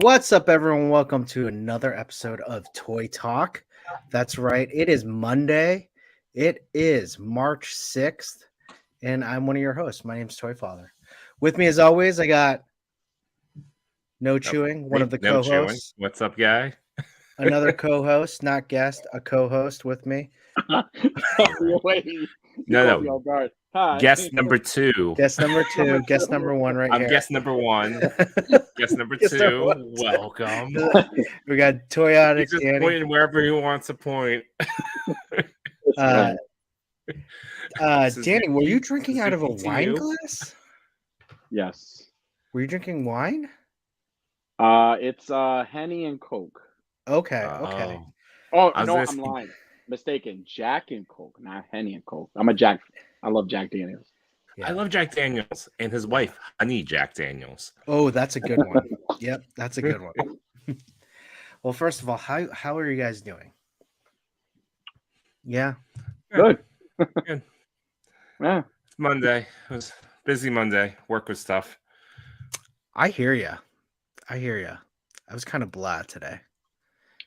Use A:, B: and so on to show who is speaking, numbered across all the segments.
A: What's up, everyone? Welcome to another episode of Toy Talk. That's right, it is Monday. It is March 6th, and I'm one of your hosts. My name's Toy Father. With me, as always, I got No Chewing, one of the
B: No chewing.
A: co-hosts.
B: What's up, guy?
A: Another co-host, not guest, a co-host with me.
C: Wait,
B: No.
C: Hi.
B: Guest number two.
A: Guest number two, guest number one right
B: I'm
A: here.
B: guest number one. Guest number
A: Guest
B: two.
A: number one.
B: Welcome.
A: We got Toyotic
B: He's just
A: Danny.
B: pointing wherever he wants to point.
A: Danny, were you drinking out of a
B: Suzuki to
A: wine
B: you.
A: glass?
C: Yes.
A: Were you drinking wine?
C: It's Henny and Coke.
A: Okay.
C: Oh
B: I was
C: no,
B: gonna
C: I'm
B: say-
C: lying. Mistaken. Jack and Coke, not Henny and Coke. I'm a Jack. I love Jack Daniels.
A: Yeah.
B: I love Jack Daniels and his wife, Honey Jack Daniels.
A: Oh, that's a good one. Yep, that's a good one. Well, first of all, how are you guys doing? Yeah.
C: Good.
B: Good.
C: Yeah.
B: It's Monday. It was a busy Monday. Work was tough.
A: I hear you. I was kind of blah today.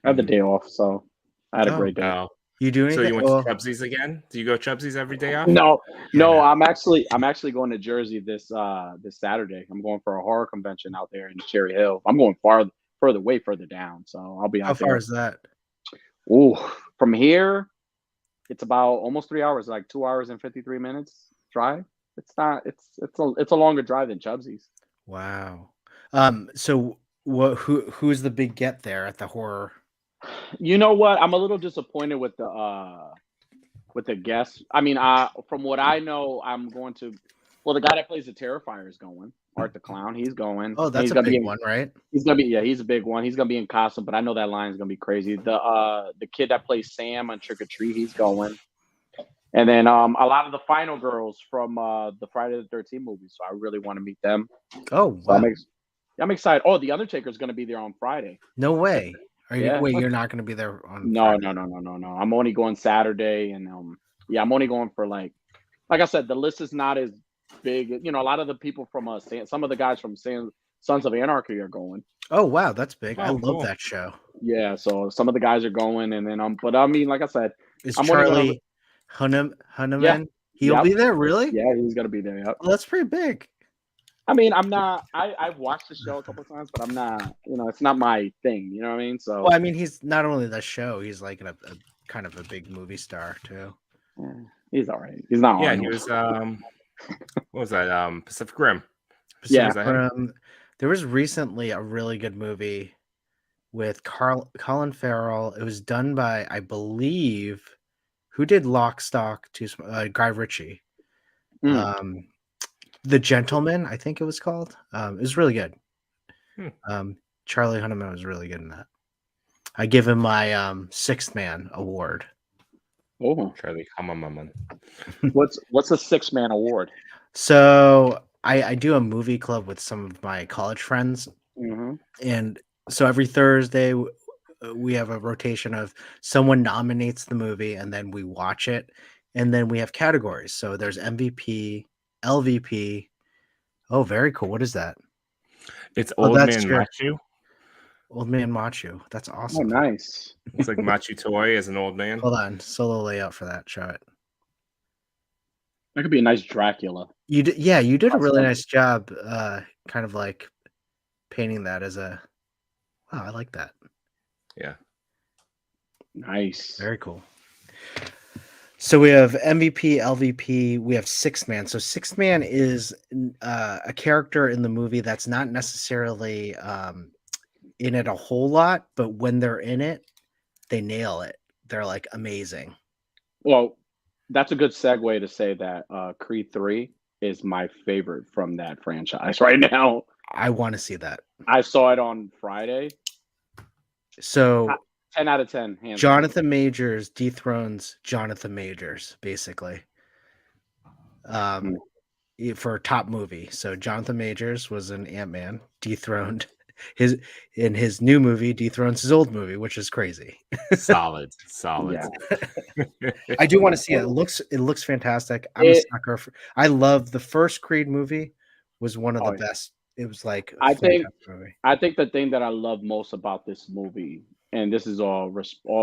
C: I had the day off, so I had a
A: Oh.
C: great day.
B: Oh,
A: You do
B: so
A: anything?
B: you went
A: Well,
B: to Chubsy's again? Do you go Chubsy's every day off?
C: No,
A: no.
C: I'm actually going to Jersey this Saturday. I'm going for a horror convention out there in Cherry Hill. I'm going way further down, so I'll be out
A: how
C: there.
A: far is that?
C: Ooh, from here, it's about almost 3 hours, like 2 hours and 53 minutes drive. It's a longer drive than Chubsy's.
A: Wow. So who's the big get there at the horror?
C: You know what? I'm a little disappointed with the guests. I mean, from what I know, I'm going to. Well, the guy that plays the Terrifier is going. Art the Clown, he's going.
A: Oh, that's
C: he's
A: a
C: gonna
A: big
C: be
A: one, right?
C: He's gonna be he's a big one. He's gonna be in costume, but I know that line's gonna be crazy. The kid that plays Sam on Trick or Treat, he's going. And then a lot of the final girls from the Friday the 13th movie. So I really want to meet them.
A: Oh,
C: So
A: wow.
C: I'm excited. Oh, the Undertaker's gonna be there on Friday.
A: No way. Are you?
C: Yeah.
A: Wait, you're not going to be there on?
C: No.
A: Friday?
C: No. I'm only going Saturday, and I'm only going for like I said, the list is not as big. You know, a lot of the people from some of the guys from Sons of Anarchy are going.
A: Oh, wow, that's big. I
B: Oh,
A: love
B: cool.
A: that show.
C: Yeah, so some of the guys are going, and then but I mean, like I said,
A: Is
C: I'm only
A: Charlie Hunnam?
C: Yeah.
A: He'll
C: Yep.
A: be there, really?
C: yeah, he's gonna be there. Yep.
A: Well, that's pretty big.
C: I mean, I'm not. I've watched the show a couple of times, but I'm not. You know, it's not my thing. You know what I mean? So
A: Well, I mean, he's not only the show; he's like a kind of a big movie star too.
C: yeah, he's all right. He's not.
B: Yeah,
C: Arnold.
B: he was. What was that? Pacific Rim.
C: Yeah.
B: Was that him?
A: There was recently a really good movie with Colin Farrell. It was done by, I believe, who did Lock, Stock, Guy Ritchie.
C: Mm.
A: The Gentleman, I think it was called. It was really good.
B: Hmm.
A: Charlie Hunnam was really good in that. I give him my Sixth Man award.
C: Oh,
B: Charlie Hummerman.
C: what's a 6-man award?
A: So I do a movie club with some of my college friends,
C: Mm-hmm.
A: and so every Thursday we have a rotation of someone nominates the movie and then we watch it, and then we have categories. So there's MVP, LVP. Oh, very cool. What is that?
B: It's
A: Oh,
B: Old
A: that's
B: Man
A: true.
B: Machu.
A: Old Man Machu. That's
C: Oh,
A: awesome.
C: nice.
B: It's like Machu Toy as an old man.
A: Hold on, solo layout for that. Show it.
C: That could be a nice Dracula.
A: You did, yeah. You did a really
C: Awesome.
A: nice job, kind of like painting that as a. Wow, I like that.
B: Yeah.
C: Nice.
A: Very cool. So we have MVP, LVP. We have Sixth Man. So Sixth Man is a character in the movie that's not necessarily in it a whole lot, but when they're in it, they nail it. They're like amazing.
C: Well, that's a good segue to say that Creed 3 is my favorite from that franchise right now.
A: I want to see that.
C: I saw it on Friday.
A: So
C: 10 out of 10. Hands
A: Jonathan Majors dethrones Jonathan Majors, basically. For top movie. So Jonathan Majors was an Ant-Man, dethroned his new movie, dethrones his old movie, which is crazy.
B: Solid.
C: Yeah.
A: I do want to see it. It looks fantastic. I'm a sucker for. I love the first Creed movie. Was one of the best It was like a
C: I think
A: fantastic movie.
C: I think the thing that I love most about this movie, and this is all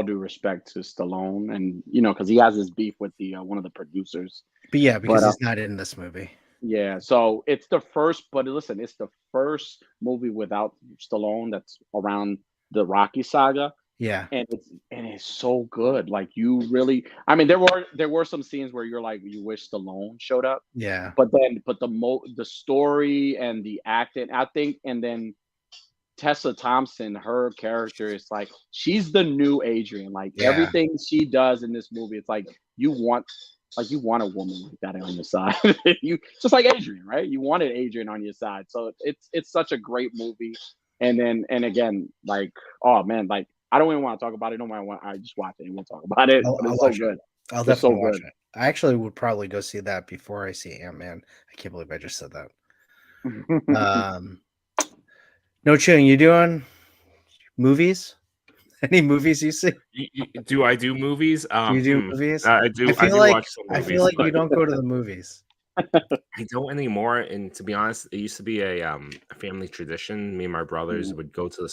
C: due respect to Stallone, and because he has his beef with the one of the producers,
A: But yeah, because
C: but
A: he's not in this movie.
C: yeah, so it's the first. But listen, it's the first movie without Stallone that's around the Rocky saga,
A: Yeah,
C: and it's so good. Like you really, I mean, there were some scenes where you're like, you wish Stallone showed up,
A: yeah,
C: but the story and the acting, I think, and then Tessa Thompson, her character is like she's the new Adrian. Like
A: yeah,
C: everything she does in this movie, it's like you want a woman like that on your side. You just like Adrian, right? You wanted Adrian on your side. So it's such a great movie. And again, like, oh man, like I don't even want to talk about it. No matter what, I just watch it and we'll talk about it. But
A: I'll
C: it's so
A: watch it.
C: good.
A: I'll
C: It's so
A: definitely watch
C: good.
A: it. I actually would probably go see that before I see Ant-Man. I can't believe I just said that. No chewing. You doing movies? Any movies you see?
B: Do I do movies?
A: Do you do movies?
B: I
A: I
B: do. I
A: feel
B: do
A: like
B: watch some
A: I feel
B: movies,
A: like you
B: but
A: don't go to the movies.
B: I don't anymore. And to be honest, it used to be a family tradition. Me and my brothers would go to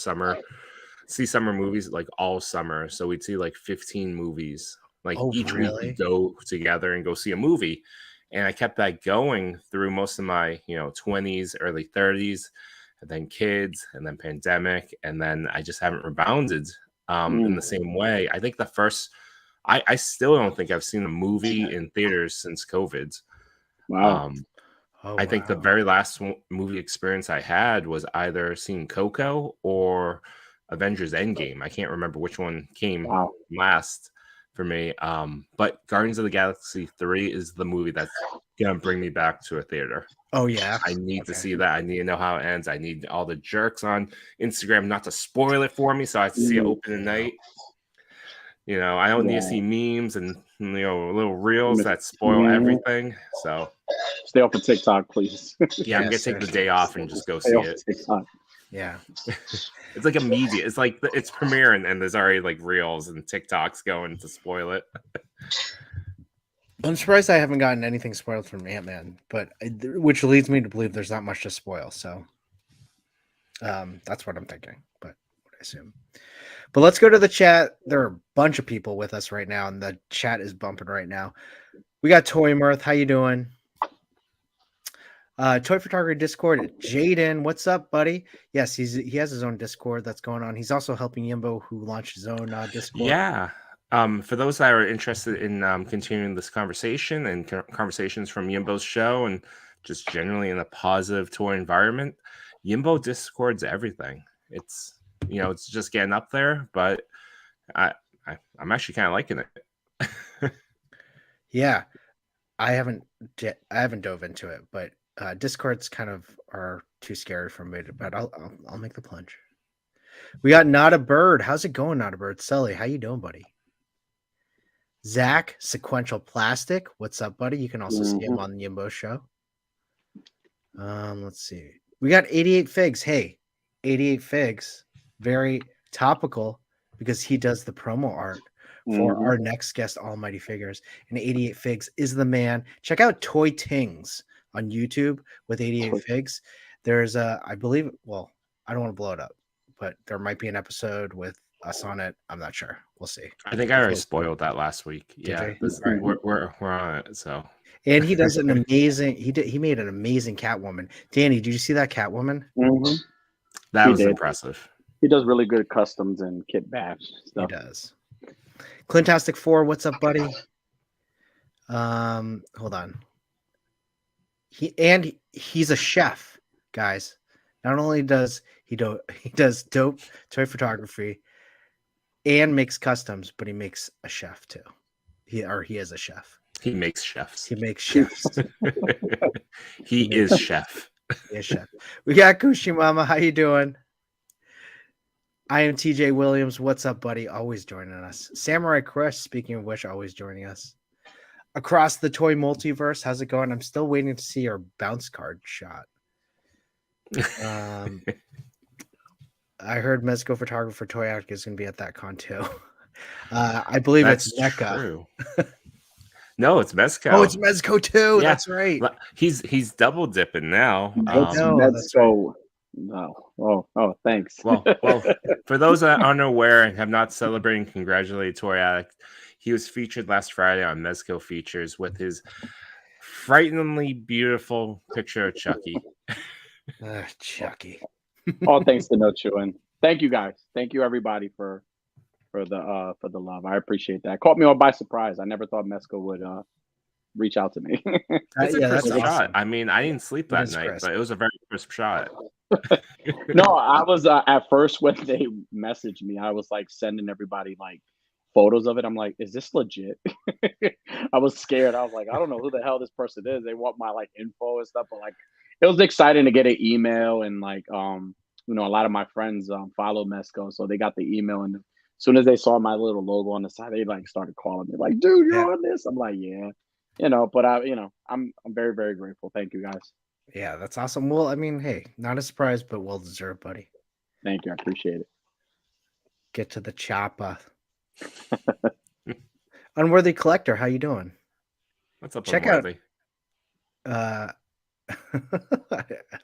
B: see summer movies like all summer. So we'd see like 15 movies. Like
A: Oh,
B: each week we'd
A: really?
B: go together and go see a movie. And I kept that going through most of my, 20s, early 30s, and then kids, and then pandemic, and then I just haven't rebounded in the same way. I think I still don't think I've seen a movie in theaters since COVID.
C: Wow.
B: Um,
A: Oh,
B: I think the
A: wow.
B: very last movie experience I had was either seeing Coco or Avengers Endgame. I can't remember which one came
C: Wow.
B: last for me. But Guardians of the Galaxy 3 is the movie that's gonna bring me back to a theater.
A: Oh, yeah.
B: I need to
A: Okay.
B: see that. I need to know how it ends. I need all the jerks on Instagram not to spoil it for me, so I have to see it opening night. I don't need to see memes and little reels that spoil everything. So
C: Stay off of TikTok, please.
B: yeah, I'm gonna take the day off and just go
C: Stay
B: see
C: off
B: it.
C: of TikTok.
A: Yeah.
B: It's like immediate. It's like it's premiering and there's already like reels and TikToks going to spoil it.
A: I'm surprised I haven't gotten anything spoiled from Ant-Man, but which leads me to believe there's not much to spoil. So that's what I'm thinking, but what I assume. But let's go to the chat. There are a bunch of people with us right now, and the chat is bumping right now. We got Toy Mirth. How you doing? Toy Photography Discord. Jaden, what's up, buddy? Yes, he has his own Discord that's going on. He's also helping Yimbo, who launched his own Discord.
B: Yeah. For those that are interested in continuing this conversation and conversations from Yimbo's show and just generally in a positive toy environment, Yimbo Discord's everything. It's it's just getting up there, but I'm actually kind of liking it.
A: Yeah, I haven't dove into it, but Discords kind of are too scary for me. But I'll make the plunge. We got Not a Bird. How's it going, Not a Bird? Sully, how you doing, buddy? Zach, Sequential Plastic. What's up, buddy? You can also see him on the Yimbo show. Let's see. We got 88 Figs. Hey, 88 Figs. Very topical because he does the promo art for our next guest, Almighty Figures. And 88 Figs is the man. Check out Toy Tings on YouTube with 88 Figs. There's I believe, well, I don't want to blow it up, but there might be an episode with us on it. I'm not sure. We'll see.
B: I think I already spoiled that last week. Yeah,
A: Right.
B: we're on it. So,
A: and he does an amazing. He made an amazing Catwoman. Danny, did you see that Catwoman?
B: That was impressive.
C: He does really good customs and kit bash stuff.
A: He does. Clintastic 4, what's up, buddy? Hold on. He's a chef, guys. Not only does he does dope toy photography and makes customs, but he makes a chef too. He is a chef.
B: He makes chefs.
A: He makes chefs.
B: he is chef.
A: He is chef. We got Kushimama. How you doing? I am TJ Williams. What's up, buddy? Always joining us. Samurai Crush, speaking of which, always joining us. Across the Toy Multiverse, how's it going? I'm still waiting to see our bounce card shot. I heard Mezco Photographer Toy Act is going to be at that con too. I believe
B: That's
A: it's NECA.
B: true. No, it's Mezco.
A: Oh, it's Mezco too.
B: Yeah.
A: That's right.
B: He's double dipping now.
C: What's
A: know, that's right.
C: Mezco? No. Oh, thanks.
B: Well, for those that aren't aware and have not celebrated congratulatory addict, he was featured last Friday on Mezco Features with his frighteningly beautiful picture of Chucky.
A: Chucky.
C: All thanks to No Chewing. Thank you guys. Thank you everybody for the love. I appreciate that. Caught me all by surprise. I never thought Mezco would reach out to me.
B: It's a
A: Yeah,
B: crisp
A: that's
B: shot.
A: awesome.
B: I mean, I didn't sleep
A: It
B: that
A: is
B: night,
A: crisp.
B: but it was a very crisp shot.
C: No, I was at first when they messaged me, I was like sending everybody like photos of it. I'm like, is this legit? I was scared. I was like, I don't know who the hell this person is. They want my like info and stuff, but like it was exciting to get an email and like a lot of my friends follow Mesco, so they got the email and as soon as they saw my little logo on the side, they like started calling me like, dude, you're on this. I'm like, yeah, but I'm very, very grateful. Thank you guys.
A: Yeah, that's awesome. Well, I mean, hey, not a surprise, but well deserved, buddy.
C: Thank you. I appreciate it.
A: Get to the chopper. Unworthy Collector, how you doing?
B: What's up,
A: Check
B: Unworthy?
A: I'm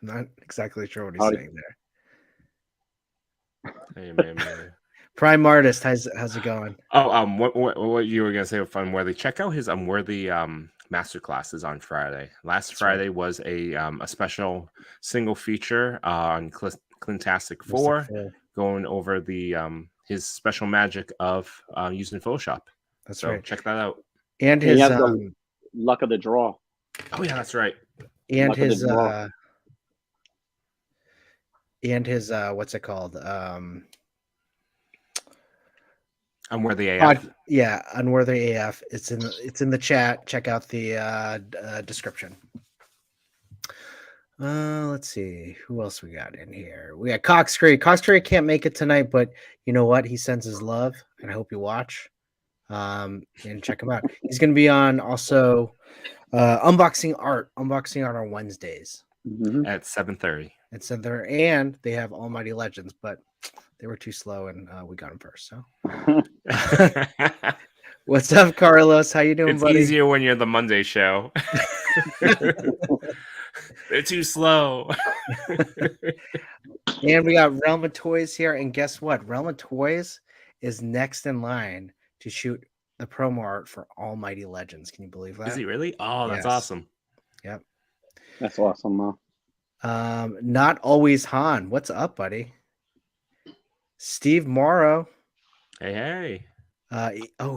A: not exactly sure what he's
C: Howdy.
A: saying there.
B: Hey, man.
A: Prime Artist, how's it going?
B: Oh, what you were gonna say with Unworthy? Check out his Unworthy masterclasses on Friday. Last Friday was a special single feature on Clintastic 4, going over the his special magic of using Photoshop.
A: That's
B: so
A: right.
B: Check that out.
A: And
C: He
A: his
C: has the luck of the draw.
B: Oh yeah, that's right.
A: And
C: luck of the
A: his
C: draw.
A: and his what's it called?
B: Unworthy AF.
A: Yeah, Unworthy AF. It's in the chat. Check out the description. Let's see who else we got in here. We got Coxcree. Coxcree can't make it tonight, but you know what? He sends his love, and I hope you watch. And check him out. He's going to be on also unboxing art on Wednesdays
B: at 7:30.
A: At 7:30, and they have Almighty Legends, but they were too slow, and we got them first. So, what's up, Carlos? How you doing, buddy?
B: It's easier when you're the Monday show. They're too slow.
A: And we got Realm of Toys here, and guess what? Realm of Toys is next in line to shoot the promo art for Almighty Legends. Can you believe that?
B: Is he really? Oh, that's awesome.
A: Yep.
C: That's awesome, man.
A: Not always Han. What's up, buddy? Steve Morrow.
B: Hey.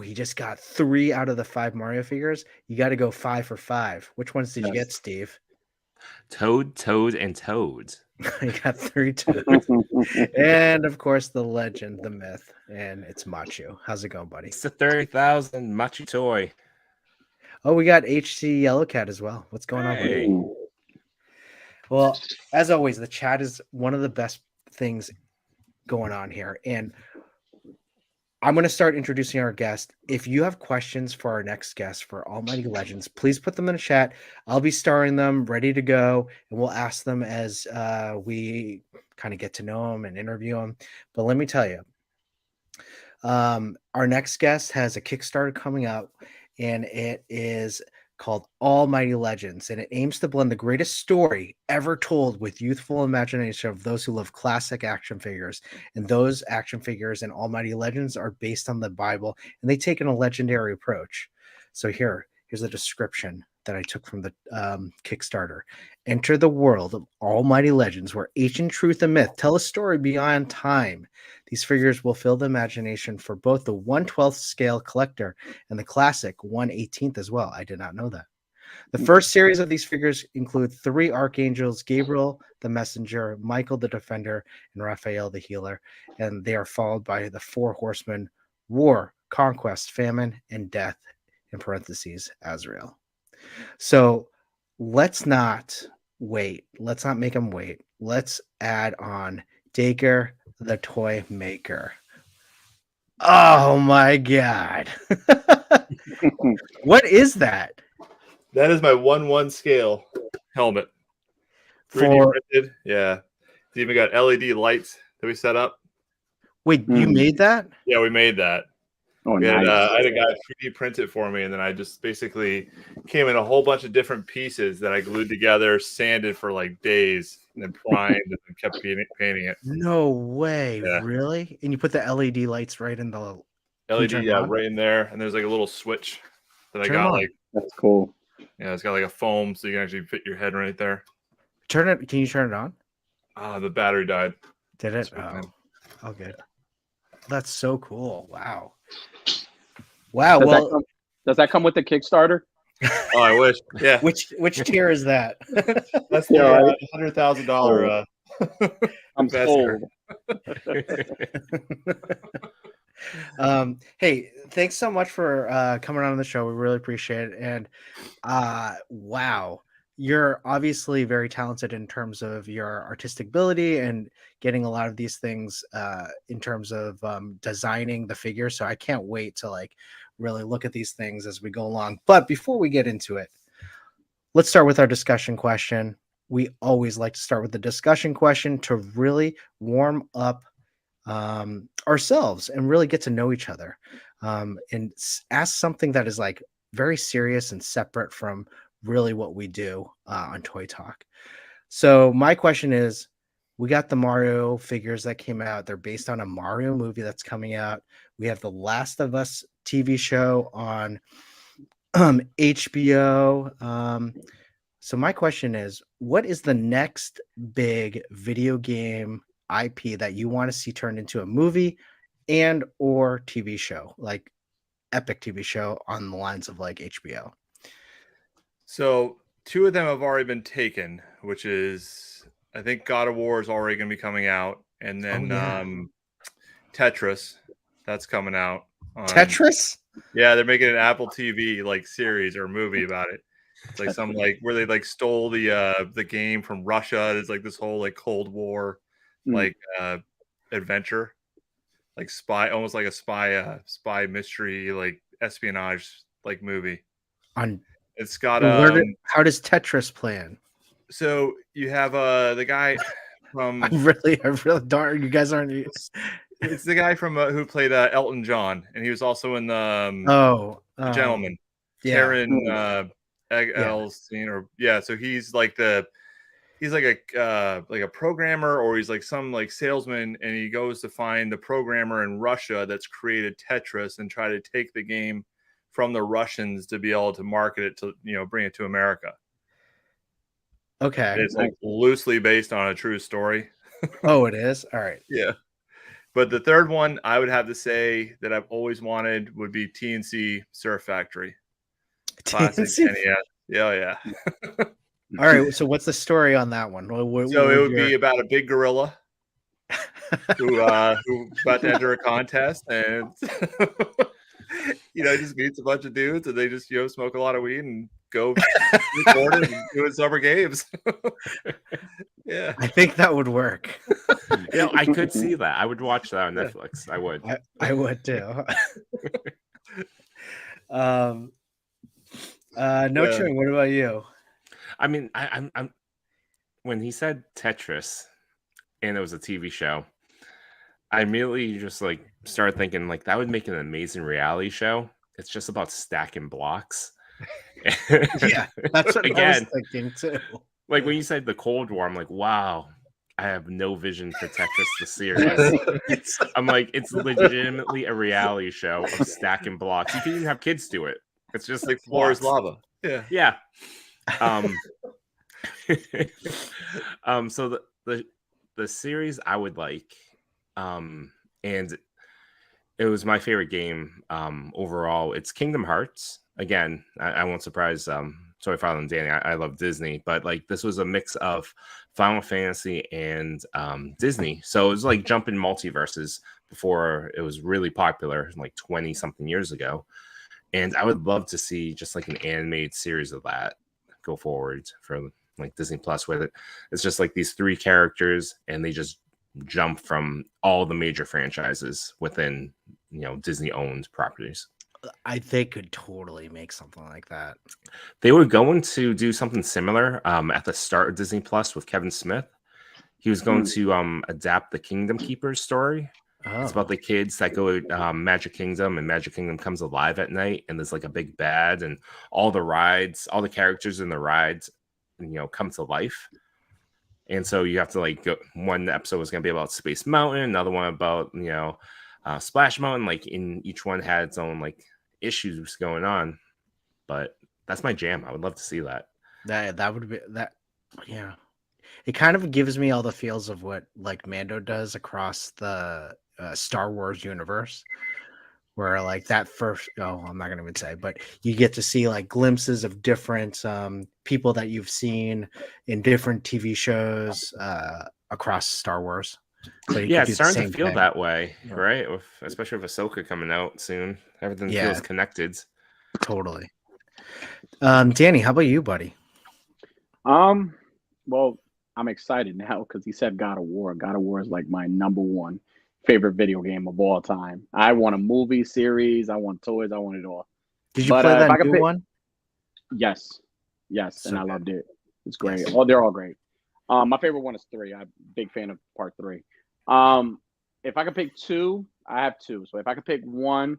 A: He just got 3 out of the 5 Mario figures. You got to go 5 for 5. Which ones did you get, Steve?
B: Toad, and Toad.
A: You got 3 Toads. And of course, the legend, the myth, and it's Machu. How's it going, buddy?
B: It's a 30,000 Machu toy.
A: Oh, we got HC Yellow Cat as well. What's going on, buddy? Well, as always, the chat is one of the best things going on here. And I'm going to start introducing our guest. If you have questions for our next guest for Almighty Legends, please put them in the chat. I'll be starring them, ready to go, and we'll ask them as we kind of get to know them and interview them. But let me tell you, our next guest has a Kickstarter coming up, and it is called Almighty Legends, and it aims to blend the greatest story ever told with youthful imagination of those who love classic action figures. And those action figures in Almighty Legends are based on the Bible, and they take in a legendary approach. So here's the description that I took from the Kickstarter. Enter the world of Almighty Legends, where ancient truth and myth tell a story beyond time. These figures will fill the imagination for both the 1/12th scale collector and the classic 1/18th as well. I did not know that. The first series of these figures include 3 archangels: Gabriel the messenger, Michael the defender, and Raphael the healer. And they are followed by the 4 horsemen: war, conquest, famine, and death, in parentheses, Azrael. So let's not wait. Let's not make them wait. Let's add on Dacre the Toy Maker. Oh my God. What is that?
D: That is my 1/1 scale helmet. 3D printed. Yeah. It's even got LED lights that we set up.
A: Wait, you made that?
D: Yeah, we made that.
C: Oh,
D: We had,
C: nice.
D: I had a guy 3D print it for me, and then I just basically came in a whole bunch of different pieces that I glued together, sanded for like days, and then primed, and then kept painting it.
A: No way,
D: Yeah.
A: really? And you put the LED lights right in the. Can you
D: LED,
A: turn it
D: yeah,
A: on?
D: right in there, and there's like a little switch that I
A: Turn 'em
D: got.
A: on.
D: Like,
C: That's cool.
D: yeah, it's got like a foam, so you can actually fit your head right there.
A: Turn it. Can you turn it on?
D: The battery died.
A: Did it?
D: Sweet,
A: Oh,
D: man.
A: oh, good. That's so cool. Wow. Wow.
C: Does,
A: Well,
C: does that come with the Kickstarter?
D: Oh, I wish. Yeah,
A: which tier is that?
D: that's
C: Yeah,
D: the
C: right.
D: $100,000.
C: I'm
D: investor.
C: sold.
A: Hey, thanks so much for coming on the show. We really appreciate it. And wow, you're obviously very talented in terms of your artistic ability and getting a lot of these things in terms of designing the figure. So I can't wait to like really look at these things as we go along. But before we get into it, let's start with our discussion question. We always like to start with the discussion question to really warm up ourselves and really get to know each other, and ask something that is like very serious and separate from really what we do on Toy Talk. So my question is, we got the Mario figures that came out. They're based on a Mario movie that's coming out. We have the Last of Us TV show on HBO. So my question is, what is the next big video game IP that you want to see turned into a movie and or TV show, like epic TV show on the lines of like HBO?
D: So 2 of them have already been taken, which is, I think God of War is already going to be coming out, and then
A: yeah.
D: Tetris, that's coming out.
A: Tetris?
D: Yeah, they're making an Apple TV like series or movie about it. It's like some like where they like stole the game from Russia. It's like this whole like Cold War like adventure, like spy, almost like a spy mystery, like espionage like movie.
A: On
D: It's got
A: how does Tetris plan?
D: so you have the guy from
A: I really don't. You guys aren't.
D: it's the guy from who played Elton John, and he was also in the Gentleman.
A: Yeah.
D: Taron Edelstein, or yeah. So he's like a programmer, or he's like some like salesman, and he goes to find the programmer in Russia that's created Tetris and try to take the game from the Russians to be able to market it to bring it to America.
A: Okay.
D: And it's like loosely based on a true story.
A: Oh, it is? All right.
D: Yeah. But the third one I would have to say that I've always wanted would be TNC Surf Factory. Classic NES. Yeah.
A: All right. So what's the story on that one?
D: So it would be about a big gorilla who about to enter a contest, and just meets a bunch of dudes, and they just smoke a lot of weed and go record and doing summer games. Yeah,
A: I think that would work.
B: I could see that. I would watch that on Netflix. I would.
A: I would too. No Chewing, what about you?
B: I mean, I'm when he said Tetris and it was a TV show, I immediately just like started thinking like that would make an amazing reality show. It's just about stacking blocks.
A: Yeah, that's what I was thinking too.
B: Like when you said the Cold War, I'm like, wow, I have no vision for Tetris the series. I'm like, it's legitimately a reality show of stacking blocks. You can even have kids do it. It's just
D: like floor is lava.
B: Yeah. So the series I would like, and it was my favorite game overall. It's Kingdom Hearts. Again, I won't surprise Toy Father and Danny. I love Disney, but like this was a mix of Final Fantasy and Disney. So it was like jumping multiverses before it was really popular, like 20 something years ago. And I would love to see just like an animated series of that go forward for like Disney Plus, where it's just like these 3 characters and they just jump from all the major franchises within Disney owned properties.
A: They could totally make something like that.
B: They were going to do something similar at the start of Disney Plus with Kevin Smith. He was going to adapt the Kingdom Keepers story It's about the kids that go to Magic Kingdom, and Magic Kingdom comes alive at night, and there's like a big bad, and all the rides, all the characters in the rides, come to life. And so you have to like go. One episode was going to be about Space Mountain, another one about Splash Mountain. Like in each one had its own like issues going on. But that's my jam. I would love to see that.
A: That would be that. Yeah, it kind of gives me all the feels of what like Mando does across the Star Wars universe, where like that first. Oh, I'm not going to even say, but you get to see like glimpses of different people that you've seen in different TV shows across Star Wars. So
B: yeah, it's starting to feel that way, right? Especially with Ahsoka coming out soon, everything feels connected.
A: Totally. Danny, how about you, buddy?
C: Well, I'm excited now because he said God of War. God of War is like my number one favorite video game of all time. I want a movie series. I want toys. I want it all.
A: Did you play that new one?
C: Yes,
A: So
C: and I
A: good.
C: loved it. It's great.
A: Yes.
C: Oh, they're all great. My favorite one is 3. I'm a big fan of part 3. If I could pick 2, I have 2. So if I could pick 1,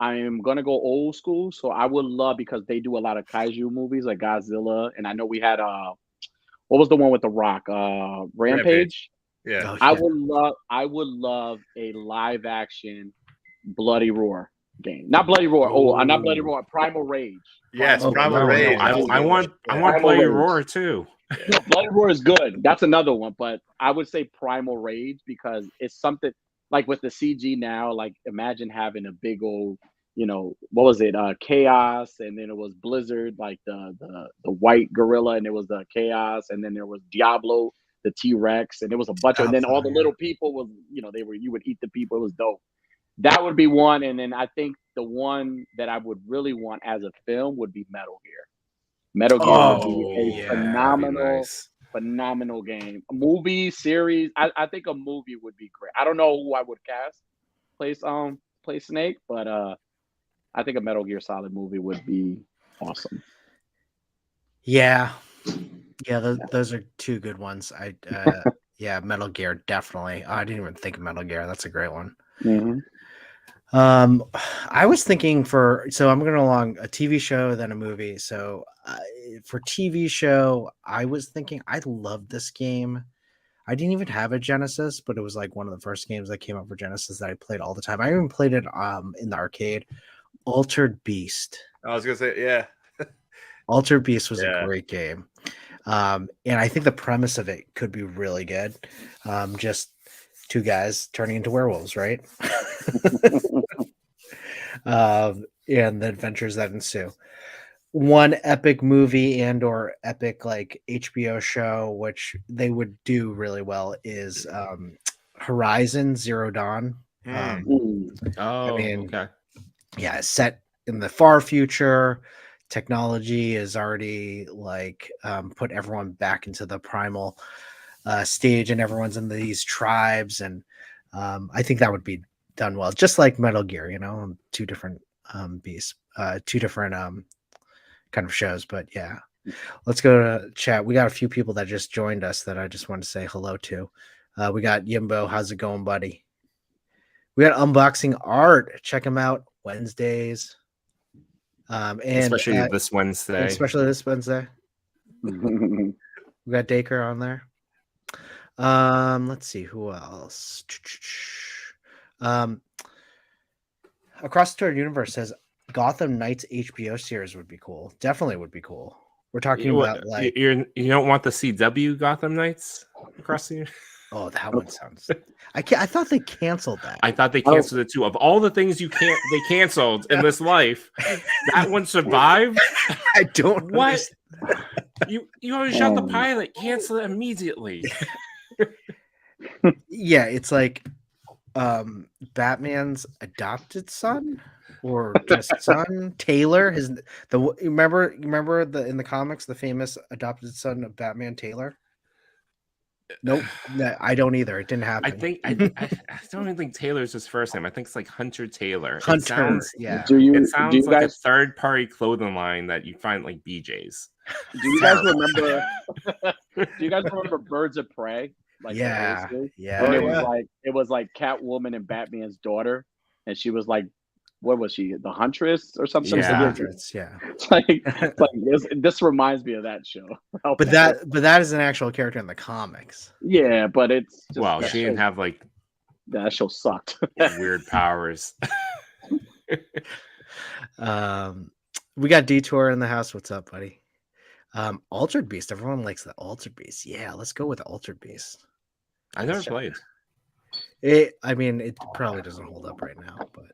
C: I am gonna go old school. So I would love, because they do a lot of kaiju movies like Godzilla, and I know we had what was the one with The Rock? Rampage.
D: Yeah.
A: Oh,
C: I would love a live action Bloody Roar game. Not Bloody Roar. Not Bloody Roar. Primal Rage.
D: Yes,
C: Primal
D: Primal
C: Rage.
D: Rage.
B: I want
C: Primal
B: Bloody
C: Rage.
B: Roar too.
C: No, Bloody Roar is good. That's another one, but I would say Primal Rage because it's something like with the CG now. Like imagine having a big old, what was it? Chaos, and then it was Blizzard, like the white gorilla, and it was the Chaos, and then there was Diablo, the T-Rex, and there was a bunch of, and then all the little people was, you would eat the people. It was dope. That would be one, and then I think the one that I would really want as a film would be Metal Gear. Metal Gear would be a phenomenal game. A movie series. I think a movie would be great. I don't know who I would cast play Snake, but I think a Metal Gear Solid movie would be awesome.
A: Yeah. Those are 2 good ones. Metal Gear definitely. I didn't even think of Metal Gear. That's a great one.
C: Mm-hmm.
A: I was thinking so I'm going along a TV show, then a movie. So for TV show, I was thinking I love this game. I didn't even have a Genesis, but it was like one of the first games that came out for Genesis that I played all the time. I even played it in the arcade. Altered Beast.
D: I was gonna say, yeah.
A: Altered Beast was a great game. And I think the premise of it could be really good. Just 2 guys turning into werewolves, right? And the adventures that ensue. One epic movie and or epic like HBO show, which they would do really well, is Horizon Zero Dawn.
B: Okay.
A: Yeah, set in the far future. Technology is already like put everyone back into the primal stage, and everyone's in these tribes, and I think that would be done well, just like Metal Gear, 2 different beasts, 2 different kind of shows. But yeah, let's go to chat. We got a few people that just joined us that I just want to say hello to. We got Yimbo. How's it going, buddy? We got Unboxing Art. Check him out Wednesdays. And
B: especially this Wednesday.
A: We got Dacre on there. Let's see who else. Across the Tour Universe says Gotham Knights HBO series would be cool. Definitely would be cool. We're talking about like
B: you don't want the CW Gotham Knights across the.
A: Oh, that one sounds. I thought they canceled that.
B: I thought they canceled it too. Of all the things they canceled in this life, that one survived.
A: I don't.
B: What? You already shot the pilot. Cancel it immediately.
A: Yeah, it's like Batman's adopted son or just son, Taylor. Remember in the comics the famous adopted son of Batman, Taylor. Nope, I don't either. It didn't happen.
B: I think I don't even think Taylor's his first name. I think it's like Hunter Taylor.
A: Hunter,
B: it sounds
C: you
B: like
C: guys,
B: a third-party clothing line that you find like BJ's.
C: Do you guys remember? Do you guys remember Birds of Prey? like the old
A: Yeah,
C: school.
A: yeah.
C: And
D: Oh,
C: it was
D: yeah.
C: like Catwoman and Batman's daughter, and she was like, what was she? The Huntress or something?
A: She's the
B: Yeah.
A: Huntress, yeah.
C: It's like this reminds me of that show. How
A: But
C: bad
A: that is an actual character in the comics.
C: yeah, but it's just
B: Well,
C: that
B: she didn't
C: show,
B: have like
C: that show sucked.
B: weird powers.
A: We got Detour in the house. What's up, buddy? Altered Beast. Everyone likes the Altered Beast. Yeah, let's go with Altered Beast.
B: I never played.
A: I mean, it probably doesn't hold up right now, but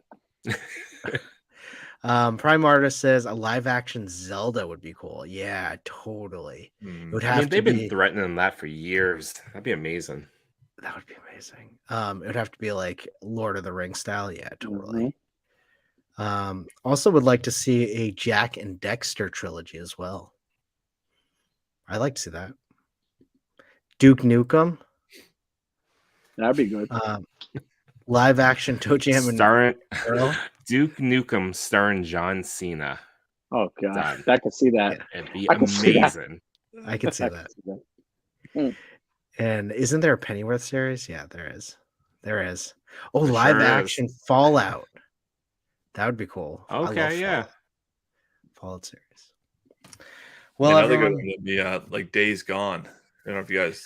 A: Prime Artist says a live action Zelda would be cool. Yeah, totally. It would
B: I
A: have
B: mean,
A: to
B: they've
A: be.
B: been threatening that for years. That'd be amazing.
A: That would be amazing. It would have to be like Lord of the Rings style. Yeah, totally. Also would like to see a Jack and Dexter trilogy as well. I'd like to see that. Duke Nukem,
C: That'd be good.
A: live action Toe Jam and
B: Starring
A: Earl.
B: Duke Nukem starring John Cena.
C: Oh god,
B: Done.
C: I could see that.
B: It'd be
C: I could see that.
B: amazing.
A: I could see
C: I
A: that.
C: could see that.
A: And isn't there a Pennyworth series? Yeah, there is. There is. Oh,
B: There
A: live
B: sure is.
A: action Fallout. That would be cool. I love
B: Okay, yeah.
A: Fallout series. Well,
D: Another good
A: everyone,
D: one would be like Days Gone. I don't know if you guys.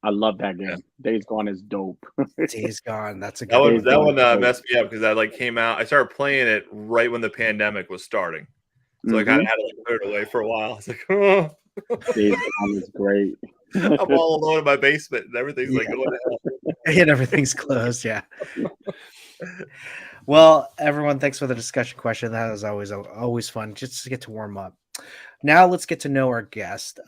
C: I love that game. Days Gone is dope.
A: Days Gone. That's a
D: That one,
A: good
C: Days Gone is dope.
D: messed me up because that like came out. I started playing it right when the pandemic was starting, so I kind of had to like, put it away for a while. I was like, oh,
C: Days Gone is great.
D: I'm all alone in my basement and everything's like going to hell.
A: And everything's closed. Yeah. Well, everyone, thanks for the discussion question. That was always fun just to get to warm up. Now let's get to know our guest.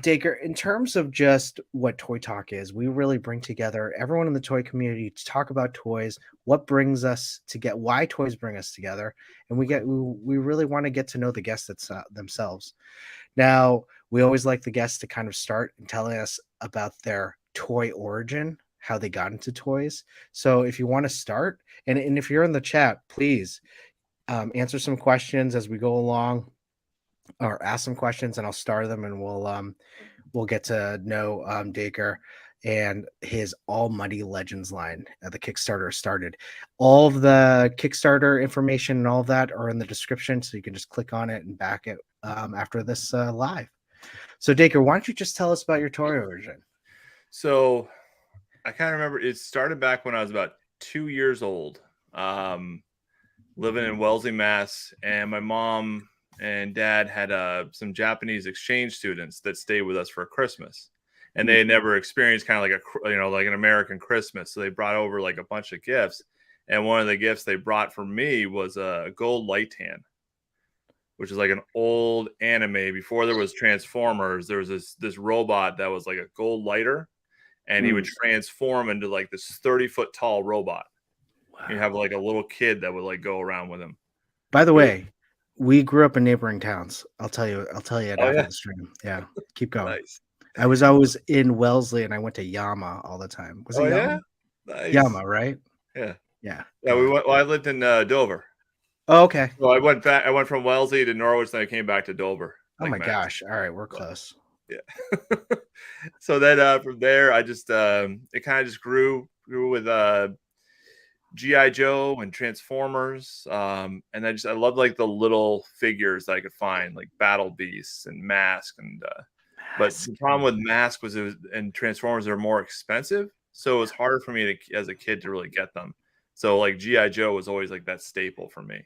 A: Dacre, in terms of just what Toy Talk is, we really bring together everyone in the toy community to talk about toys, what brings us to get, why toys bring us together, and we really want to get to know the guests themselves. Now, we always like the guests to kind of start and telling us about their toy origin, how they got into toys. So if you want to start, and if you're in the chat, please answer some questions as we go along, or ask some questions, and I'll star them, and we'll get to know Dacre and his All Money Legends line. The Kickstarter started. All of the Kickstarter information and all of that are in the description, so you can just click on it and back it after this live. So Dacre, why don't you just tell us about your toy origin?
D: So I kind of remember it started back when I was about 2 years old, living in Wellesley, Mass, and my mom and dad had some Japanese exchange students that stayed with us for Christmas, and they had never experienced kind of like like an American Christmas. So they brought over like a bunch of gifts, and one of the gifts they brought for me was a gold light tan, which is like an old anime. Before there was Transformers, there was this robot that was like a gold lighter, and he would transform into like this 30-foot tall robot. Wow. You have like a little kid that would like go around with him.
A: By the way, we grew up in neighboring towns. I'll tell you it after the stream. Yeah, keep going.
D: Nice.
A: I was always in Wellesley, and I went to Yama all the time. Was it Yama?
D: Yeah? Nice.
A: Yama, right?
D: Yeah.
A: Yeah.
D: Yeah, we went. Well, I lived in Dover.
A: Oh, okay.
D: So I went back. I went from Wellesley to Norwich, then I came back to Dover.
A: Oh my gosh! All right, we're close.
D: Yeah. So then from there, I just it kind of just grew with G.I. Joe and Transformers, and I loved like the little figures that I could find, like Battle Beasts and Mask, and but the problem with Mask was and Transformers are more expensive, so it was harder for me as a kid to really get them. So like G.I. Joe was always like that staple for me.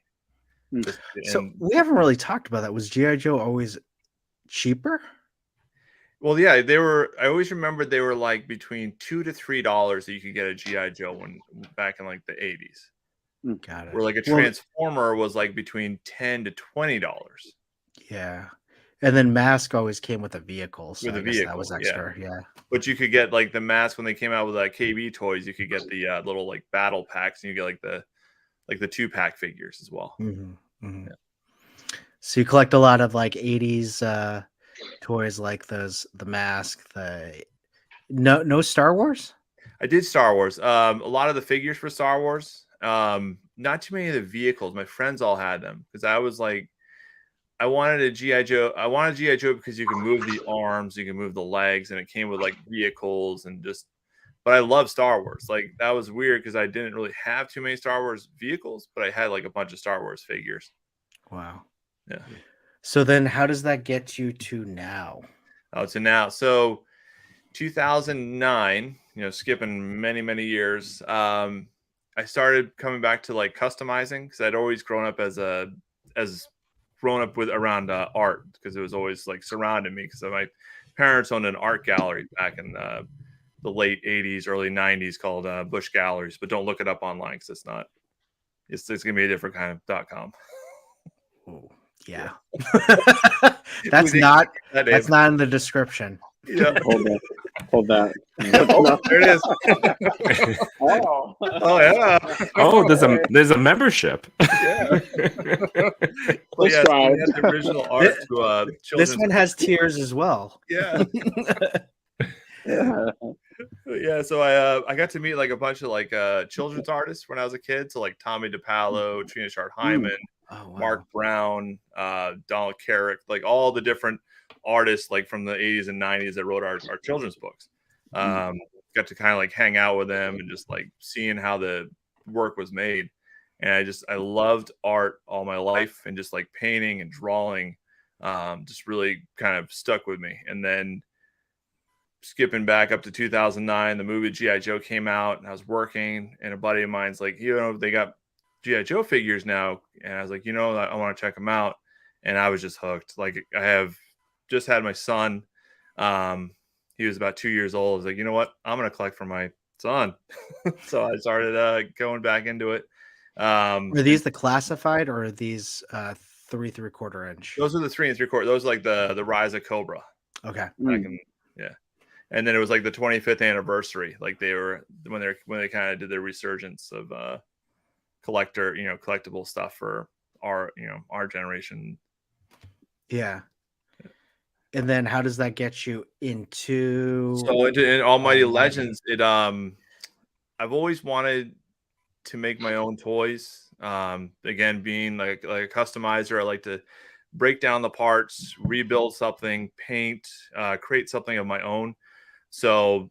A: So we haven't really talked about that. Was G.I. Joe always cheaper?
D: Well, yeah, they were. I always remembered they were like between $2 to $3 that you could get a G.I. Joe back in like the 80s.
A: Got it.
D: Where like a Transformer was like between $10 to $20.
A: Yeah, and then Mask always came with a vehicle, so
D: with
A: I
D: a
A: guess
D: vehicle,
A: that was extra. Yeah.
D: But you could get like the Mask when they came out with KB toys. You could get the little like battle packs, and you get like the 2-pack figures as well.
A: Mm-hmm. Mm-hmm.
D: Yeah.
A: So you collect a lot of like 80s toys, like the Mask, no Star Wars.
D: I did Star Wars. A lot of the figures for Star Wars. Not too many of the vehicles. My friends all had them because I was like I wanted a GI Joe. I wanted a GI Joe because you can move the arms, you can move the legs, and it came with like vehicles and just. But I love Star Wars. Like that was weird because I didn't really have too many Star Wars vehicles, but I had like a bunch of Star Wars figures.
A: Wow.
D: Yeah.
A: So then, how does that get you to now?
D: Oh, to now. So 2009, skipping many years, I started coming back to like customizing because I'd always grown up as grown up with around art because it was always like surrounding me because my parents owned an art gallery back in the late 80s, early 90s called Bush Galleries, but don't look it up online because it's not. It's going to be a different kind of .com.
A: Oh, yeah. That's not in the description.
D: Yeah.
C: Hold that.
D: Oh, there it is. Oh yeah.
B: Oh, there's a membership.
D: Yeah. Well, yes, we had the original art to
A: this one has tiers as well.
D: Yeah. Yeah, so I got to meet like a bunch of like children's artists when I was a kid. So like Tommy DePaolo, Trina Shard Hyman, Mark Brown, Donald Carrick, like all the different artists like from the 80s and 90s that wrote our children's books. Got to kind of like hang out with them and just like seeing how the work was made. And I loved art all my life, and just like painting and drawing just really kind of stuck with me. And then skipping back up to 2009, the movie G.I. Joe came out, and I was working, and a buddy of mine's like, they got G.I. Joe figures now. And I was like, I want to check them out. And I was just hooked. Like I have just had my son. He was about 2 years old. I was like, you know what? I'm going to collect for my son. So I started going back into it.
A: Are these the classified, or are these 3 3/4 inch?
D: Those are the 3 3/4. Those are like the Rise of Cobra.
A: Okay.
D: Yeah. And then it was like the 25th anniversary. Like they were when they kind of did their resurgence of collectible stuff for our generation.
A: Yeah. And then how does that get you into?
D: So in Almighty Legends, I've always wanted to make my own toys. Again, being like a customizer, I like to break down the parts, rebuild something, paint, create something of my own. So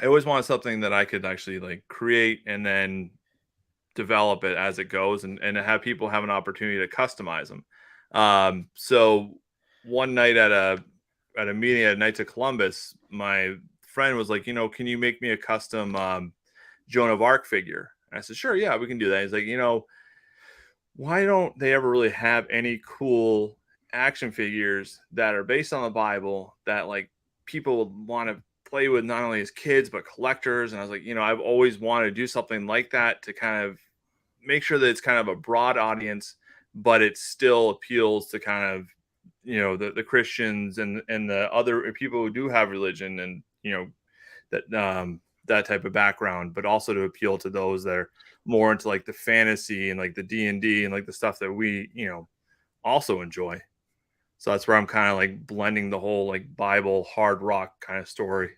D: I always wanted something that I could actually like create and then develop it as it goes, and have people have an opportunity to customize them. So one night at a meeting at Knights of Columbus, my friend was like, can you make me a custom Joan of Arc figure? And I said, sure, yeah, we can do that. He's like, why don't they ever really have any cool action figures that are based on the Bible that like people would want to play with, not only as kids but collectors? And I was like, I've always wanted to do something like that to kind of make sure that it's kind of a broad audience, but it still appeals to kind of the Christians and the other people who do have religion and that type of background, but also to appeal to those that are more into like the fantasy and like the D&D and like the stuff that we also enjoy. So that's where I'm kind of like blending the whole like Bible hard rock kind of story.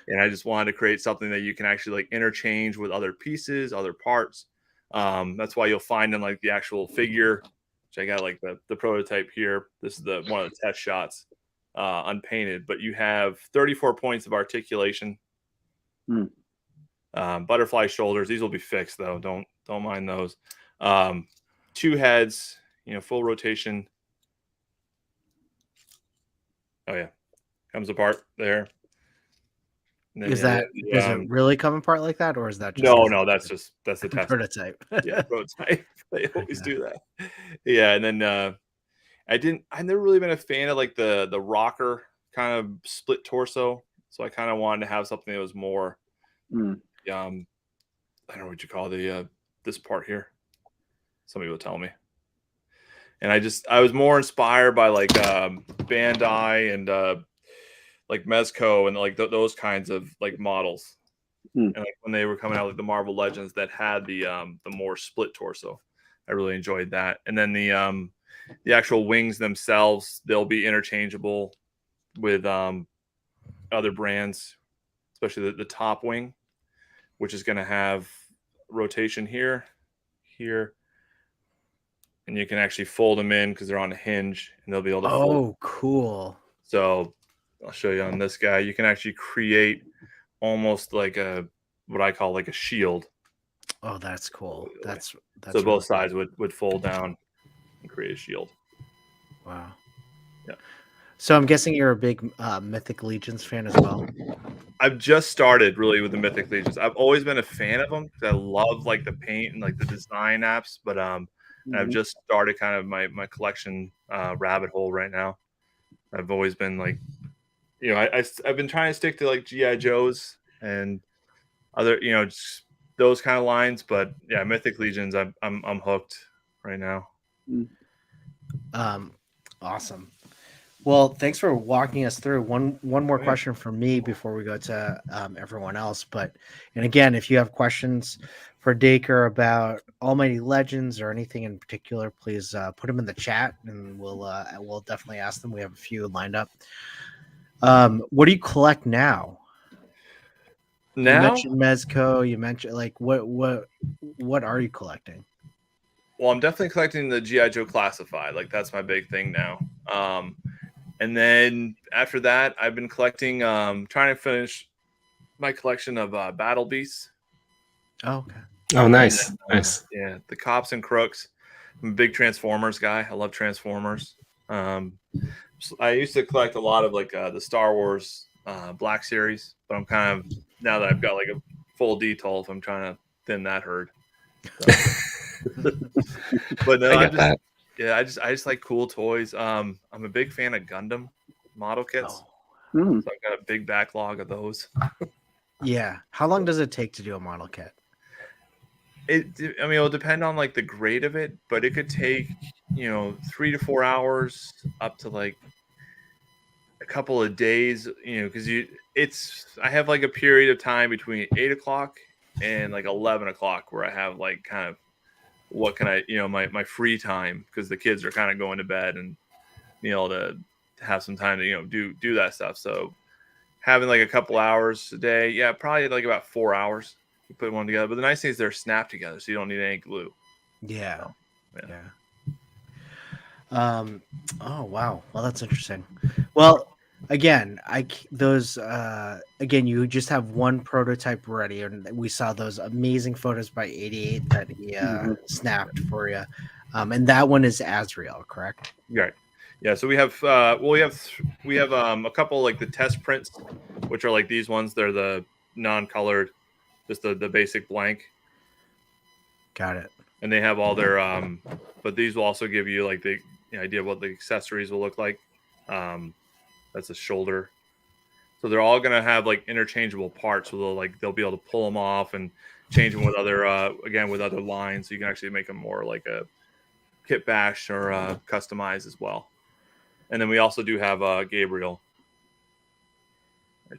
D: And I just wanted to create something that you can actually like interchange with other pieces, other parts. That's why you'll find in like the actual figure, which I got like the prototype here. This is one of the test shots, unpainted, but you have 34 points of articulation. Butterfly shoulders. These will be fixed though. Don't mind those. 2 heads, full rotation. Oh yeah, comes apart there.
A: Does it really come apart like that, or is that just
D: no? That's the test
A: prototype.
D: Yeah, prototype. They always do that. Yeah, and then I've never really been a fan of like the rocker kind of split torso, so I kind of wanted to have something that was more I don't know what you call this part here. Somebody will tell me. And I was more inspired by like Bandai and like Mezco and like those kinds of like models. And like when they were coming out, like the Marvel Legends that had the more split torso, I really enjoyed that. And then the actual wings themselves, they'll be interchangeable with other brands, especially the top wing, which is going to have rotation here, and you can actually fold them in because they're on a hinge, and they'll be able to fold.
A: Oh, cool.
D: So I'll show you on this guy. You can actually create almost like what I call like a shield.
A: Oh, that's cool. That's
D: so both
A: really
D: sides would fold down and create a shield.
A: cool. Wow.
D: Yeah.
A: So I'm guessing you're a big Mythic Legions fan as well.
D: I've just started really with the Mythic Legions. I've always been a fan of them because I love like the paint and like the design apps, but and I've just started kind of my collection rabbit hole right now. I've always been like, you know, I've been trying to stick to like GI Joes and other, you know, just those kind of lines, but yeah, Mythic Legions, I'm hooked right now.
A: Awesome. Well, thanks for walking us through. One more
D: Yeah.
A: question from me before we go to everyone else. And again, if you have questions for Dacre about Almighty Legends or anything in particular, please put them in the chat, and we'll definitely ask them. We have a few lined up. What do you collect now?
D: Now,
A: you mentioned Mezco. You mentioned like what are you collecting?
D: well, I'm definitely collecting the GI Joe Classified. Like that's my big thing now. And then after that, I've been collecting, trying to finish my collection of Battle Beasts.
A: Oh, okay.
B: Oh, nice.
D: Then,
B: Nice.
D: Yeah, the Cops and Crooks. I'm a big Transformers guy. I love Transformers. So I used to collect a lot of like the Star Wars Black Series, but I'm kind of, now that I've got like a full D12, I'm trying to thin that herd. So. But no,
B: I get that.
D: Yeah, I just like cool toys. I'm a big fan of Gundam model kits.
A: Oh.
C: Mm.
D: So I've got a big backlog of those.
A: Yeah. How long does it take to do a model kit?
D: I mean, it'll depend on like the grade of it, but it could take, you know, 3 to 4 hours up to like a couple of days, you know, because I have like a period of time between 8 o'clock and like 11 o'clock where I have like kind of what can I, you know, my free time because the kids are kind of going to bed and, you know, to have some time to, you know, do that stuff. So having like a couple hours a day, yeah, probably like about 4 hours to put one together. But the nice thing is they're snapped together, so you don't need any glue.
A: Yeah.
D: So, yeah.
A: Oh wow. Well, that's interesting. Well, again, again, you just have one prototype ready, and we saw those amazing photos by 88 that he snapped for you. And that one is Azrael, correct?
D: Right. Yeah. So we have a couple like the test prints, which are like these ones. They're the non-colored, just the basic blank.
A: Got it.
D: And they have all their but these will also give you like the idea of what the accessories will look like. That's a shoulder. So they're all gonna have like interchangeable parts, so they'll be able to pull them off and change them with other with other lines. So you can actually make them more like a kit bash or customize as well. And then we also do have Gabriel.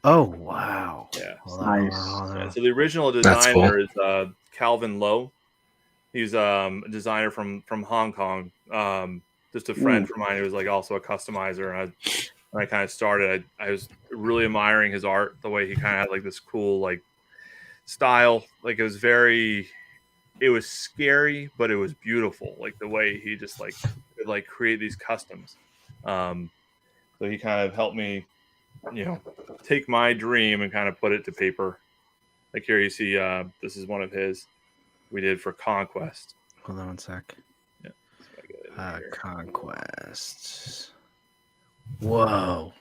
A: Oh wow!
D: Yeah,
C: nice.
D: Yeah, so the original designer is Calvin Lowe. He's a designer from Hong Kong. Just a friend of mine who was like also a customizer. And when I kind of started, I was really admiring his art, the way he kind of had like this cool like style. Like it was scary, but it was beautiful. Like the way he just like could like create these customs. So he kind of helped me, you know, take my dream and kind of put it to paper. Like here you see, this is one of his we did for Conquest.
A: Hold on one sec.
D: Yeah.
A: Conquest. Whoa.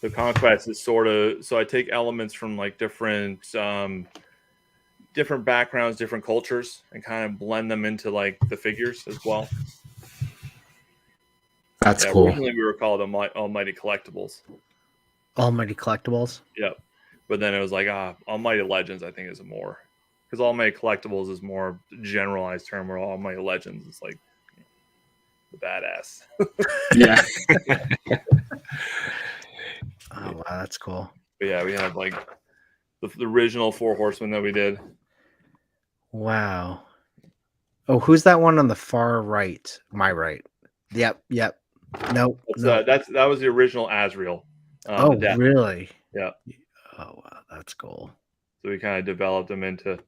D: The Conquest is sort of, so I take elements from like different backgrounds, different cultures, and kind of blend them into like the figures as well.
B: That's cool.
D: Originally we were called Almighty Collectibles.
A: Almighty Collectibles?
D: Yep. But then it was like, Almighty Legends, I think, is more. Because Almighty Collectibles is more generalized term, where Almighty Legends is like the badass.
C: Yeah.
A: Oh, wow, that's cool.
D: But yeah, we have like the original 4 Horsemen that we did.
A: Wow. Oh, who's that one on the far right? My right. Yep. Nope.
D: That was the original Azrael.
A: Oh, really?
D: Yeah.
A: Oh, wow, that's cool.
D: So we kind of developed them into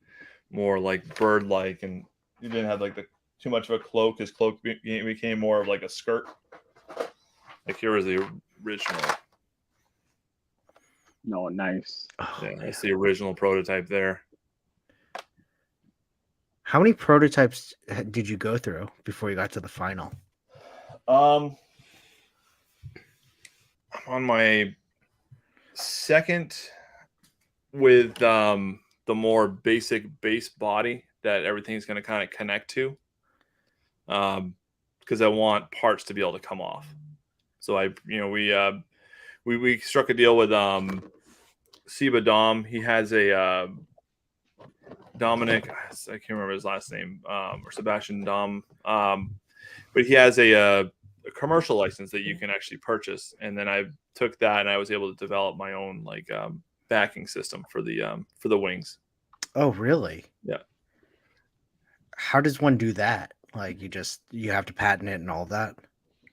D: more like bird-like, and you didn't have like too much of a cloak. His cloak became more of like a skirt. Like here was the original.
C: No, nice.
A: Oh,
D: Yeah,
A: man.
D: that's the original prototype there.
A: How many prototypes did you go through before you got to the final?
D: I'm on my second with the more basic base body that everything's going to kind of connect to, because I want parts to be able to come off. So we struck a deal with Siba Dom. He has a Dominic, I can't remember his last name, or Sebastian Dom, but he has a commercial license that you can actually purchase, and then I took that and I was able to develop my own like backing system for the wings.
A: Oh, really?
D: Yeah.
A: How does one do that? Like you have to patent it and all that?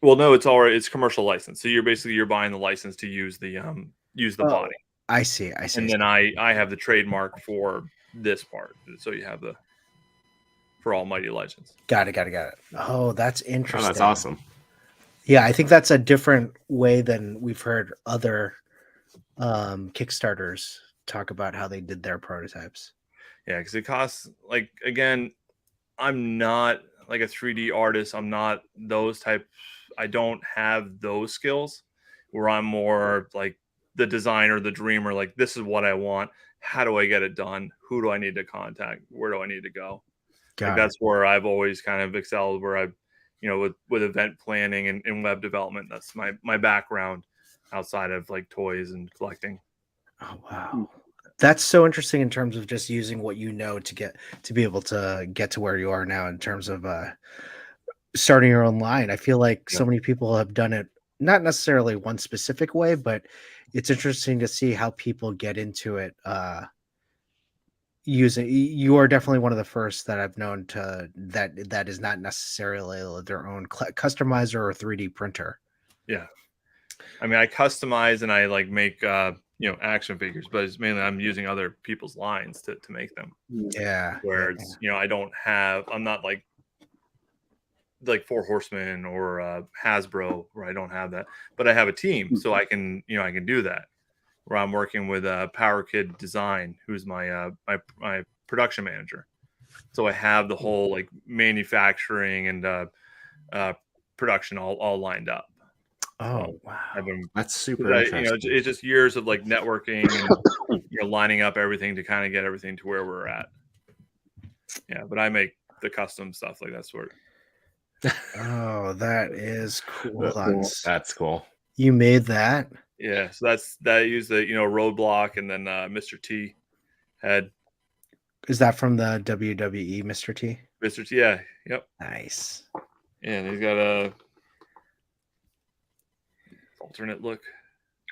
D: Well, no, it's commercial license. So you're buying the license to use the body.
A: I see.
D: And then I have the trademark for this part. So you have for Almighty Legends.
A: Got it. Oh, that's
B: Oh,
A: interesting.
B: that's awesome.
A: Yeah, I think that's a different way than we've heard other Kickstarters talk about how they did their prototypes.
D: Yeah, because it costs, like, again, I'm not like a 3D artist. I'm not those type. I don't have those skills where I'm more like the designer, the dreamer. Like, this is what I want. How do I get it done? Who do I need to contact? Where do I need to go? That's where I've always kind of excelled, where I, with event planning and web development. That's my background outside of like toys and collecting.
A: Oh, wow. That's so interesting in terms of just using what you know to be able to get to where you are now in terms of starting your own line. I feel like so many people have done it, not necessarily one specific way, but it's interesting to see how people get into it. You are definitely one of the first that I've known that is not necessarily their own customizer or 3D printer.
D: Yeah. I mean, I customize and I like make action figures, but it's mainly I'm using other people's lines to make them.
A: Yeah.
D: Where it's I'm not like Four Horsemen or Hasbro, where I don't have that, but I have a team, so I can do that. Where I'm working with Power Kid Design, who's my my production manager. So I have the whole like manufacturing and production all lined up.
A: Oh, wow.
B: That's super interesting.
D: It's just years of like networking and lining up everything to kind of get everything to where we're at. Yeah, but I make the custom stuff, like that sort.
A: Oh, that is cool.
B: That's cool.
A: You made that?
D: Yeah, so that used the Roadblock and then Mr. T head.
A: Is that from the WWE Mr. T?
D: Mr. T, yeah, yep.
A: Nice.
D: And he's got a alternate look.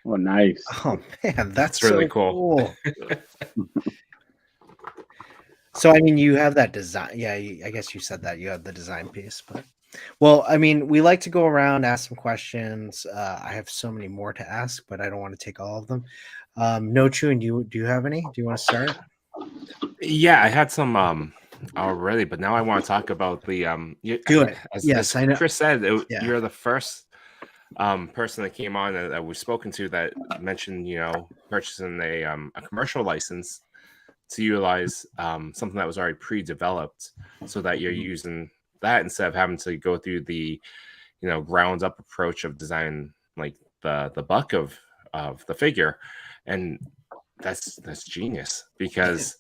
C: Oh, nice.
A: Oh man, that's
B: really
A: so
B: cool.
A: So I mean, you have that design. Yeah, I guess you said that you have the design piece, but well, I mean, we like to go around, ask some questions. I have so many more to ask, but I don't want to take all of them. No Chu, and do you have any? Do you want to start?
B: Yeah, I had some already, but now I want to talk about the
A: Do it.
B: As
A: I know.
B: Chris said, you're the first person that came on that we've spoken to that mentioned purchasing a commercial license to utilize something that was already pre-developed, so that you're using that instead of having to go through the ground up approach of design, like the buck of the figure. And that's genius, because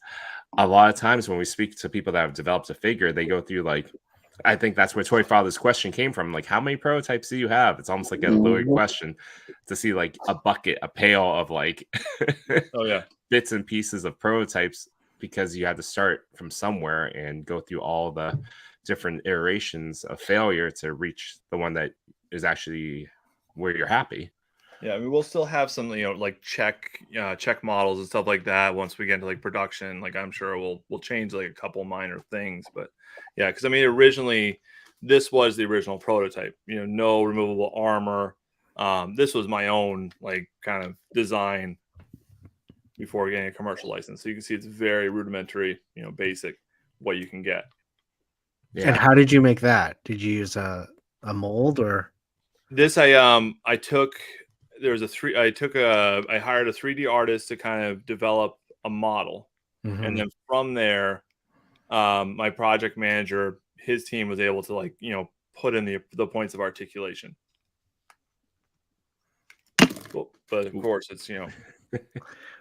B: a lot of times when we speak to people that have developed a figure, they go through like, I think that's where Toy Father's question came from. Like, how many prototypes do you have? It's almost like a loaded question to see like a bucket, a pail of like bits and pieces of prototypes, because you had to start from somewhere and go through all the different iterations of failure to reach the one that is actually where you're happy.
D: Yeah, I mean, we'll still have some, like check models and stuff like that once we get into like production. Like, I'm sure we'll change like a couple minor things, but yeah, because I mean, originally this was the original prototype. No removable armor. This was my own like kind of design. before getting a commercial license. So you can see it's very rudimentary, basic what you can get.
A: And how did you make that? Did you use a mold or?
D: This I took. There was I hired a 3D artist to kind of develop a model, and then from there, my project manager, his team was able to put in the points of articulation. But of course, it's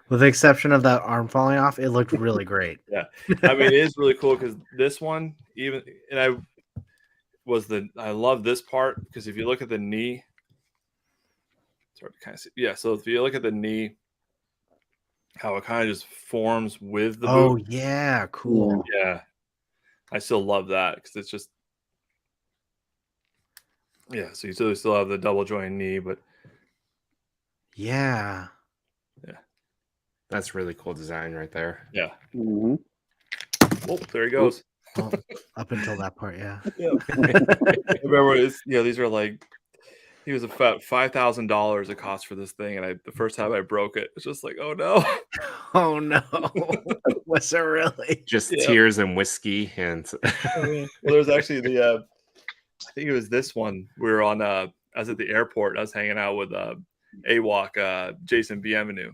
A: with the exception of that arm falling off, it looked really great.
D: Yeah, I mean, it is really cool because this one I love this part because if you look at the knee, it's hard to kind of see. Yeah, so if you look at the knee, how it kind of just forms with the boot.
A: Oh yeah, cool.
D: Yeah, I still love that because it's just So you still have the double joint knee, but
A: yeah,
B: that's really cool design right there.
D: Yeah. Oh, there he goes.
A: Well, up until that part, yeah.
D: Remember, these are like, he was about $5,000 it cost for this thing, and the first time I broke it, it's just like, oh no.
A: Oh no. Was it really?
B: Just tears and whiskey and
D: Well, there's actually I think it was this one. We were on I was at the airport. I was hanging out with AWOC, Jason Bienvenu.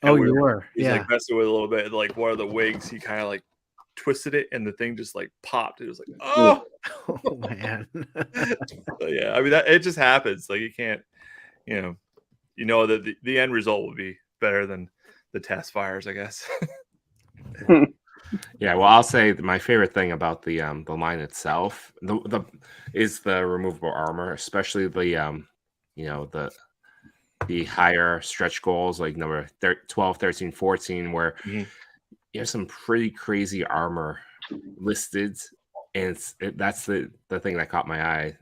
A: Oh, you were.
D: He's
A: Yeah.
D: like messing with it a little bit. Like one of the wigs, he kind of like twisted it, and the thing just like popped. It was like, oh,
A: man.
D: So, yeah, I mean it just happens. Like you can't, that the end result will be better than the test fires, I guess.
B: Yeah, well, I'll say my favorite thing about the line itself is the removable armor, especially the the higher stretch goals like number 12, 13, 14, where you have some pretty crazy armor listed, and that's the thing that caught my eye.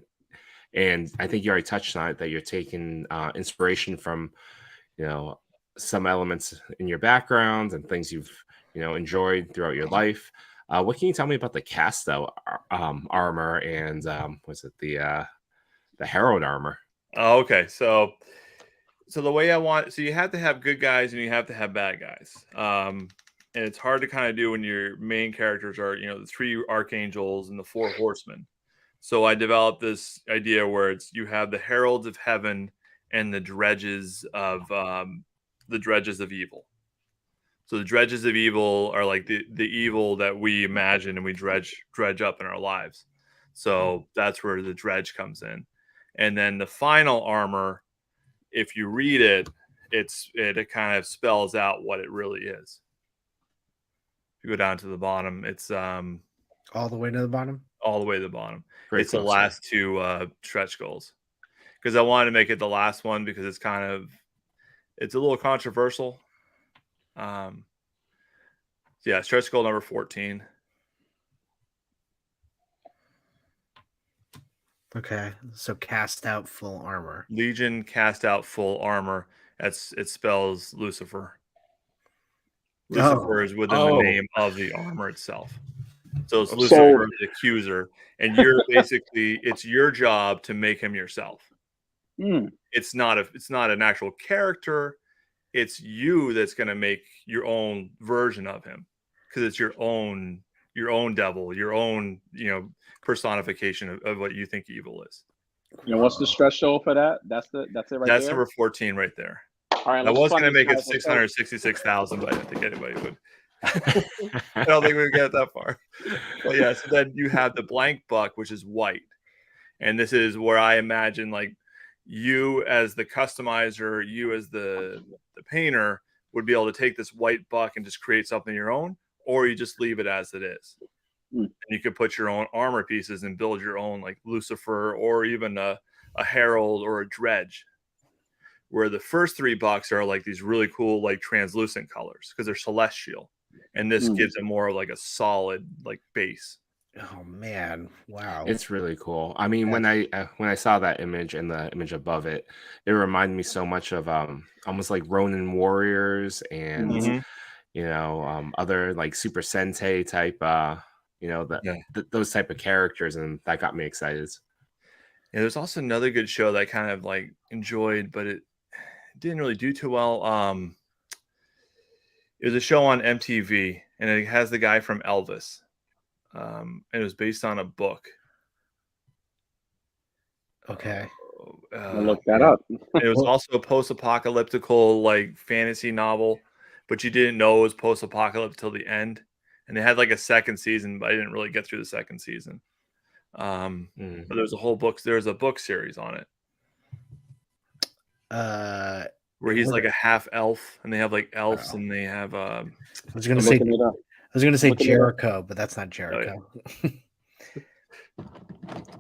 B: And I think you already touched on it, that you're taking inspiration from some elements in your background and things you've enjoyed throughout your life. What can you tell me about the cast out armor and was it the Herald armor?
D: Oh, okay. So the way you have to have good guys and you have to have bad guys. And it's hard to kind of do when your main characters are, the 3 archangels and the 4 horsemen. So I developed this idea where you have the heralds of heaven and the dredges of evil. So the dredges of evil are like the evil that we imagine and we dredge up in our lives. So that's where the dredge comes in. And then the final armor, if you read it, it kind of spells out what it really is. If you go down to the bottom, it's
A: all the way to the bottom.
D: All the way to the bottom.
B: Great
D: the last 2 stretch goals, because I wanted to make it the last one because it's a little controversial. Stretch goal number 14.
A: Okay, so cast out full armor.
D: Legion cast out full armor. It spells Lucifer. Lucifer is within the name of the armor itself. So it's Lucifer, the accuser, and you're basically, it's your job to make him yourself. It's not an actual character. It's you that's going to make your own version of him, because it's your own devil, your own personification of what you think evil is.
C: What's the stretch goal for that? That's it right there.
D: That's number 14 right there.
C: All right,
D: I was going to make it 666,000, but I don't think anybody would. I don't think we would get that far. But yeah, so then you have the blank buck, which is white, and this is where I imagine like you as the customizer, you as the painter would be able to take this white buck and just create something your own, or you just leave it as it is. And you could put your own armor pieces and build your own like Lucifer, or even a herald or a dredge, where the first 3 bucks are like these really cool like translucent colors because they're celestial, and this gives it more of like a solid like base.
A: Oh man, wow,
B: it's really cool. I mean, when I saw that image and the image above it, it reminded me so much of almost like Ronin warriors and other like Super Sentai type those type of characters, and that got me excited.
D: Yeah, there's also another good show that I kind of like enjoyed, but it didn't really do too well. It was a show on MTV, and it has the guy from Elvis. And it was based on a book.
A: Okay.
C: I'll look that up.
D: It was also a post-apocalyptical like fantasy novel, but you didn't know it was post-apocalyptic till the end. And they had like a second season, but I didn't really get through the second season. But there's a whole book. There's a book series on it where he's like a half elf, and they have like elves, and they have.
A: I was gonna say Jericho, but that's not Jericho. Oh,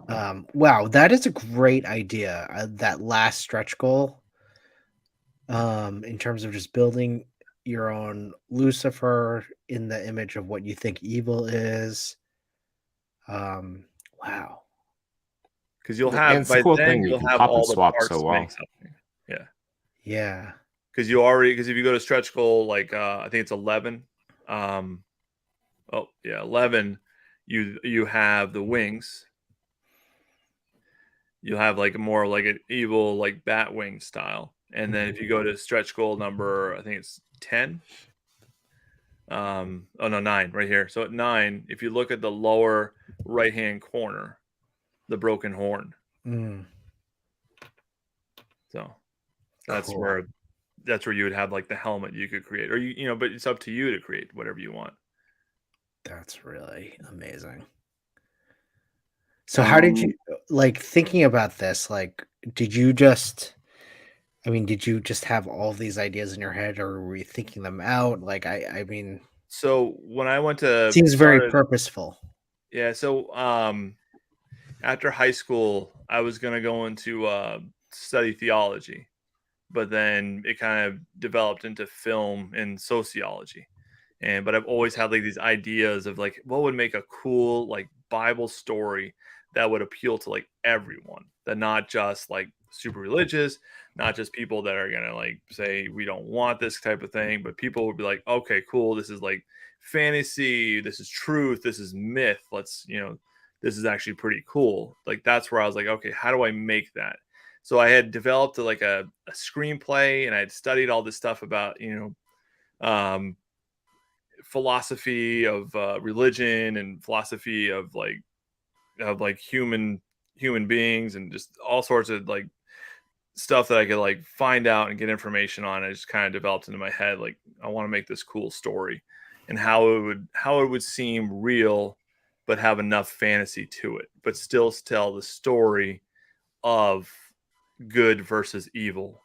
A: yeah. Wow, that is a great idea. That last stretch goal, in terms of just building your own Lucifer in the image of what you think evil is. Wow.
D: Because you'll have by then you'll have all the parts to make something. Yeah.
A: Yeah.
D: Because if you go to stretch goal like I think it's 11. 11. You have the wings. You'll have like more like an evil like bat wing style. And then if you go to stretch goal number, I think it's 10. 9 right here. So at 9, if you look at the lower right hand corner, the broken horn. So that's cool. where you would have like the helmet you could create, or but it's up to you to create whatever you want.
A: That's really amazing. So how did you like thinking about this? Like, did you just have all these ideas in your head, or were you thinking them out? Like, I mean,
D: so when I went to
A: seems very purposeful.
D: Yeah. So after high school, I was going to go into study theology, but then it kind of developed into film and sociology. But I've always had like these ideas of like what would make a cool like Bible story that would appeal to like everyone, that not just like super religious, not just people that are gonna like say we don't want this type of thing, but people would be like, okay, cool, this is like fantasy, this is truth, this is myth, let's this is actually pretty cool. Like that's where I was like, okay, how do I make that? So I had developed like a screenplay, and I had studied all this stuff about philosophy of religion and philosophy of human beings, and just all sorts of like stuff that I could like find out and get information on. I just kind of developed into my head like I want to make this cool story, and how it would seem real but have enough fantasy to it, but still tell the story of good versus evil,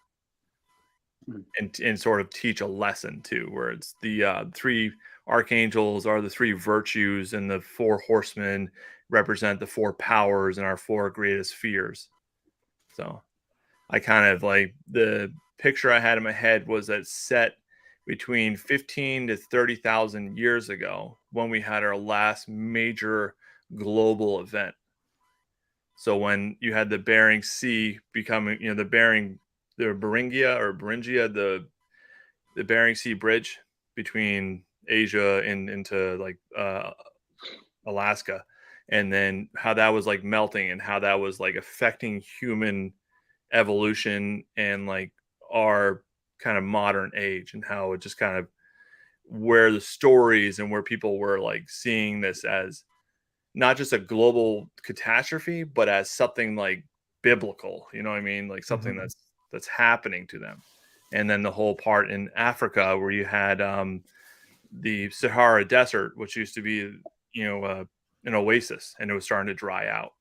D: and sort of teach a lesson too, where it's the 3 archangels are the 3 virtues, and the 4 horsemen represent the 4 powers and our 4 greatest fears. So I kind of like the picture I had in my head was that set between 15 to 30,000 years ago, when we had our last major global event. So when you had the Bering Sea becoming, the Beringia, the Bering Sea bridge between Asia and into like Alaska, and then how that was like melting, and how that was like affecting human evolution and like our kind of modern age, and how it just kind of where the stories and where people were like seeing this as not just a global catastrophe, but as something like biblical, you know what I mean? Like something that's happening to them. And then the whole part in Africa where you had the Sahara Desert, which used to be, an oasis, and it was starting to dry out.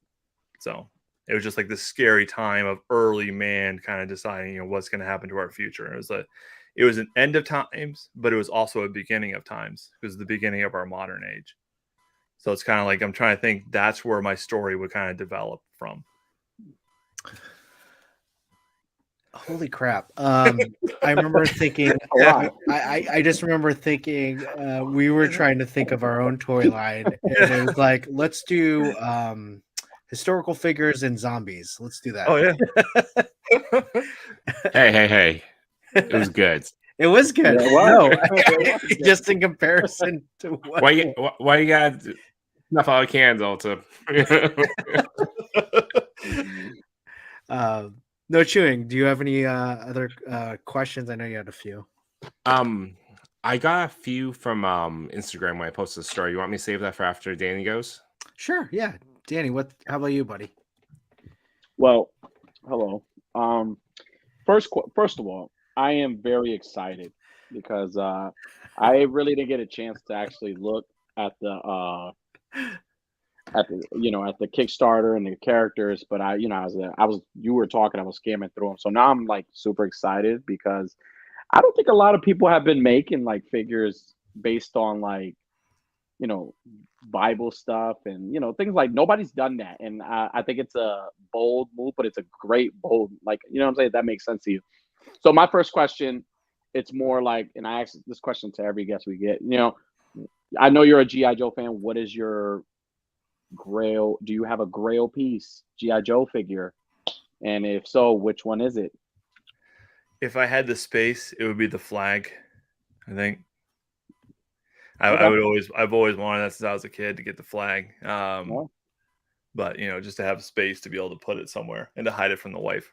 D: So it was just like this scary time of early man kind of deciding, what's going to happen to our future. It was an end of times, but it was also a beginning of times. It was the beginning of our modern age. So it's kind of like I'm trying to think that's where my story would kind of develop from.
A: Holy crap. I remember thinking, I just remember thinking we were trying to think of our own toy line, and it was like, let's do historical figures and zombies. Let's do that.
D: Oh,
B: yeah. Hey. It was good.
A: It was good. No, just in comparison to what.
B: Why you got enough out of cans also?
A: No chewing. Do you have any other questions? I know you had a few.
B: I got a few from Instagram when I posted a story. You want me to save that for after Danny goes?
A: Sure, yeah. Danny, how about you, buddy?
C: Well, hello. First of all, I am very excited because I really didn't get a chance to actually look at the Kickstarter and the characters, but you were talking, I was scamming through them, so now I'm like super excited because I don't think a lot of people have been making like figures based on like you know Bible stuff and things like nobody's done that, and I think it's a bold move, but it's a great bold, like what I'm saying, if that makes sense to you. So my first question, it's more like, and I ask this question to every guest we get. I know you're a GI Joe fan. What is your Grail? Do you have a Grail piece GI Joe figure? And if so, which one is it?
D: If I had the space, it would be the flag. I think
C: Okay.
D: I've always wanted that since I was a kid to get the flag.
C: Well,
D: But just to have space to be able to put it somewhere and to hide it from the wife.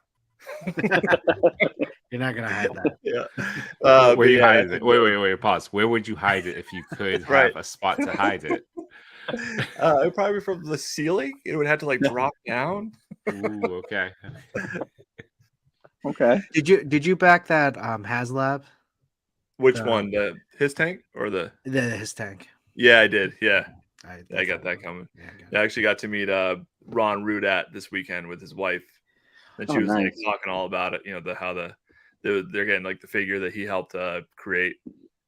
A: You're not gonna hide that.
D: Yeah.
B: Where
D: but
B: you
D: yeah,
B: hide it? Wait, pause. Where would you hide it if you could have
D: Right.
B: a spot to hide it?
D: it would probably be from the ceiling. It would have to like drop down.
B: Ooh, okay.
C: okay.
A: Did you back that HasLab?
D: Which one? His tank or
A: His tank.
D: Yeah, I did. Yeah.
A: I
D: got that coming.
A: Yeah,
D: I actually got to meet Ron Rudat this weekend with his wife, and she was
C: nice.
D: like talking all about it. They're getting like the figure that he helped create.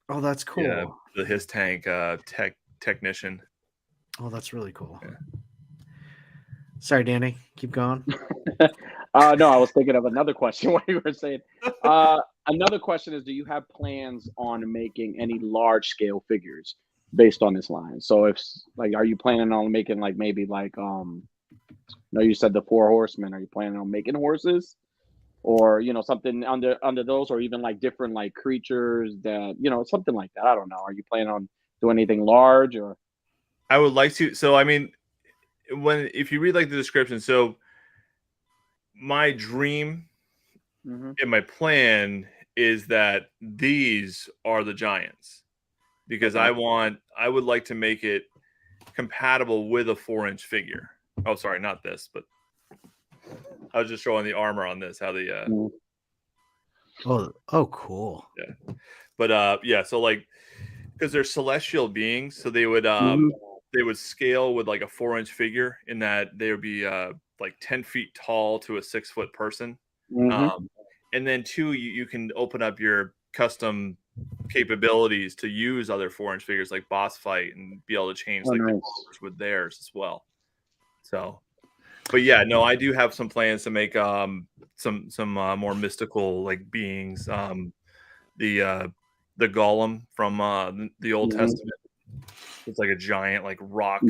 A: Oh, that's cool.
D: Yeah, his tank technician.
A: Oh, that's really cool.
D: Yeah.
A: Sorry, Danny. Keep going.
C: No, I was thinking of another question while you were saying. Another question is, do you have plans on making any large scale figures based on this line? So are you planning on making like maybe like no, you said the 4 horsemen. Are you planning on making horses? Or something under those, or even like different like creatures that something like that. I don't know. Are you planning on doing anything large or?
D: I would like to. So I mean, if you read like the description, so my dream and my plan is that these are the giants, because I would like to make it compatible with a 4-inch figure. Oh, sorry, not this, but I was just showing the armor on this, how the
A: Oh, cool.
D: Yeah. But yeah, so like, because they're celestial beings, so they would scale with like a 4-inch figure, in that they would be like 10 feet tall to a 6-foot person. And then two, you can open up your custom capabilities to use other 4-inch figures like boss fight, and be able to change the colors with theirs as well. So, but yeah, no, I do have some plans to make some more mystical like beings. The golem from the Old Testament. It's like a giant like rock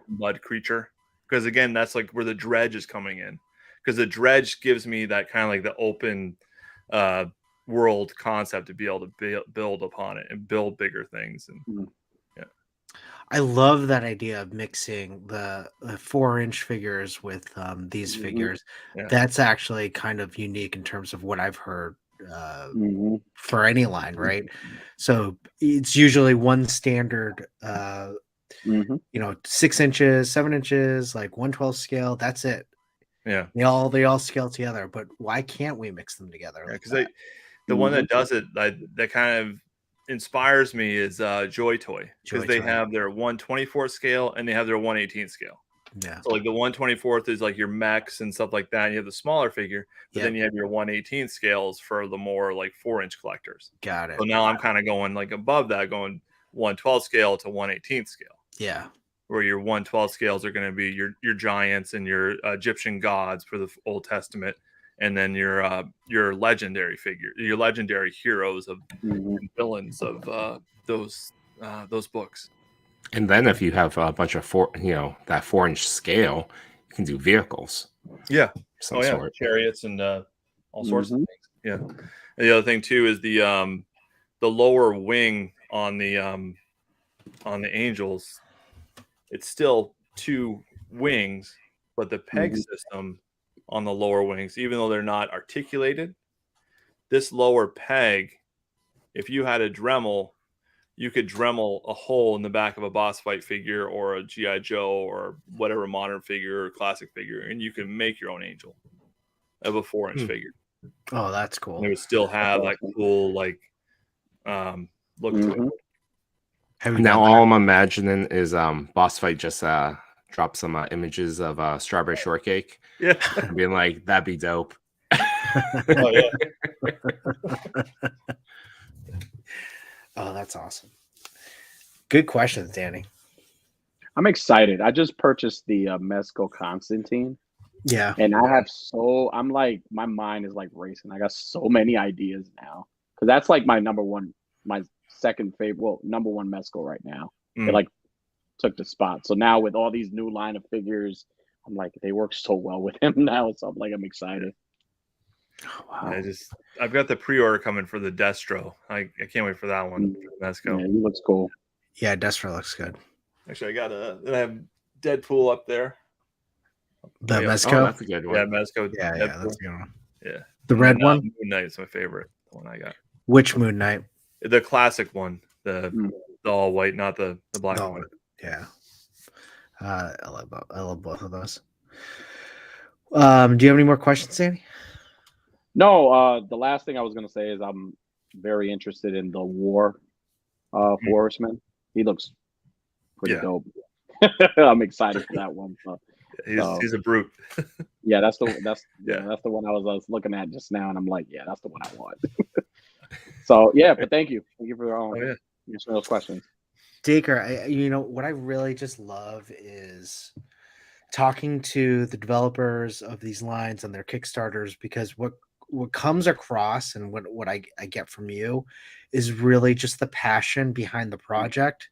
D: mud creature. Because again, that's like where the dredge is coming in. Because the dredge gives me that kind of like the open world concept to be able to build upon it and build bigger things. And
A: I love that idea of mixing the 4-inch figures with these figures.
D: Yeah.
A: That's actually kind of unique in terms of what I've heard for any line, right? So it's usually one standard, 6 inches, 7 inches, like 1/12 scale. That's it.
D: Yeah,
A: they all scale together. But why can't we mix them together?
D: Because the one that does it, that kind of inspires me, is Joy Toy, because they have their 1/24 scale and they have their 1/18 scale.
A: Yeah.
D: So like the 1/24 is like your mechs and stuff like that. And you have the smaller figure, but then you have your 1/18 scales for the more like 4-inch collectors.
A: Got it.
D: So now I'm kind of going like above that, going 1/12 scale to 1/18 scale.
A: Yeah.
D: Where your 1/12 scales are going to be your giants and your Egyptian gods for the Old Testament, and then your legendary figure, your legendary heroes of villains of those books.
B: And then if you have a bunch of that 4-inch scale, you can do vehicles.
D: Yeah.
B: Sort.
D: Chariots and all sorts of things. Yeah. And the other thing too is the lower wing on the angels. It's still 2 wings, but the peg system on the lower wings, even though they're not articulated, this lower peg, if you had a Dremel you could Dremel a hole in the back of a boss fight figure or a GI Joe or whatever modern figure or classic figure, and you can make your own Angel of a 4-inch figure.
A: Oh, that's
D: And
A: cool.
D: it would still have that cool look to it.
A: Have you
B: Now
A: done that?
B: all I'm imagining is boss fight just drop some images of strawberry shortcake
D: Yeah.
B: and being like, that'd be dope.
D: Oh yeah.
A: Oh, that's awesome. Good questions, Danny.
C: I'm excited. I just purchased the Mezco Constantine,
A: Yeah.
C: and I'm like, my mind is like racing. I got so many ideas now because that's like my second favorite, well, number one Mezco right now. It like took the spot. So now with all these new line of figures, I'm like, they work so well with him now. So I'm excited.
A: Oh, wow.
D: I've got the pre-order coming for the Destro. I can't wait for that one. For Mezco.
C: Yeah, he looks cool.
A: Yeah, Destro looks good.
D: Actually, I have Deadpool up there.
A: The
B: Oh,
A: Mezco?
B: that's a good one.
D: Yeah, Mezco.
A: Yeah,
D: Deadpool.
A: that's a good one.
D: Yeah.
A: The red one?
D: Moon Knight's my favorite. The one I got.
A: Which Moon Knight?
D: The classic one. The all white, not the black
A: Oh,
D: one.
A: yeah. I love both of those. Do you have any more questions, Danny?
C: No, the last thing I was gonna say is I'm very interested in the War Horseman. He looks pretty dope. I'm excited for that one. So,
D: he's a brute.
C: Yeah, that's the one I was looking at just now, and I'm like, yeah, that's the one I want. So yeah, but thank you for answering those questions.
A: Dacre, what I really just love is talking to the developers of these lines and their Kickstarters, because what comes across and what I get from you is really just the passion behind the project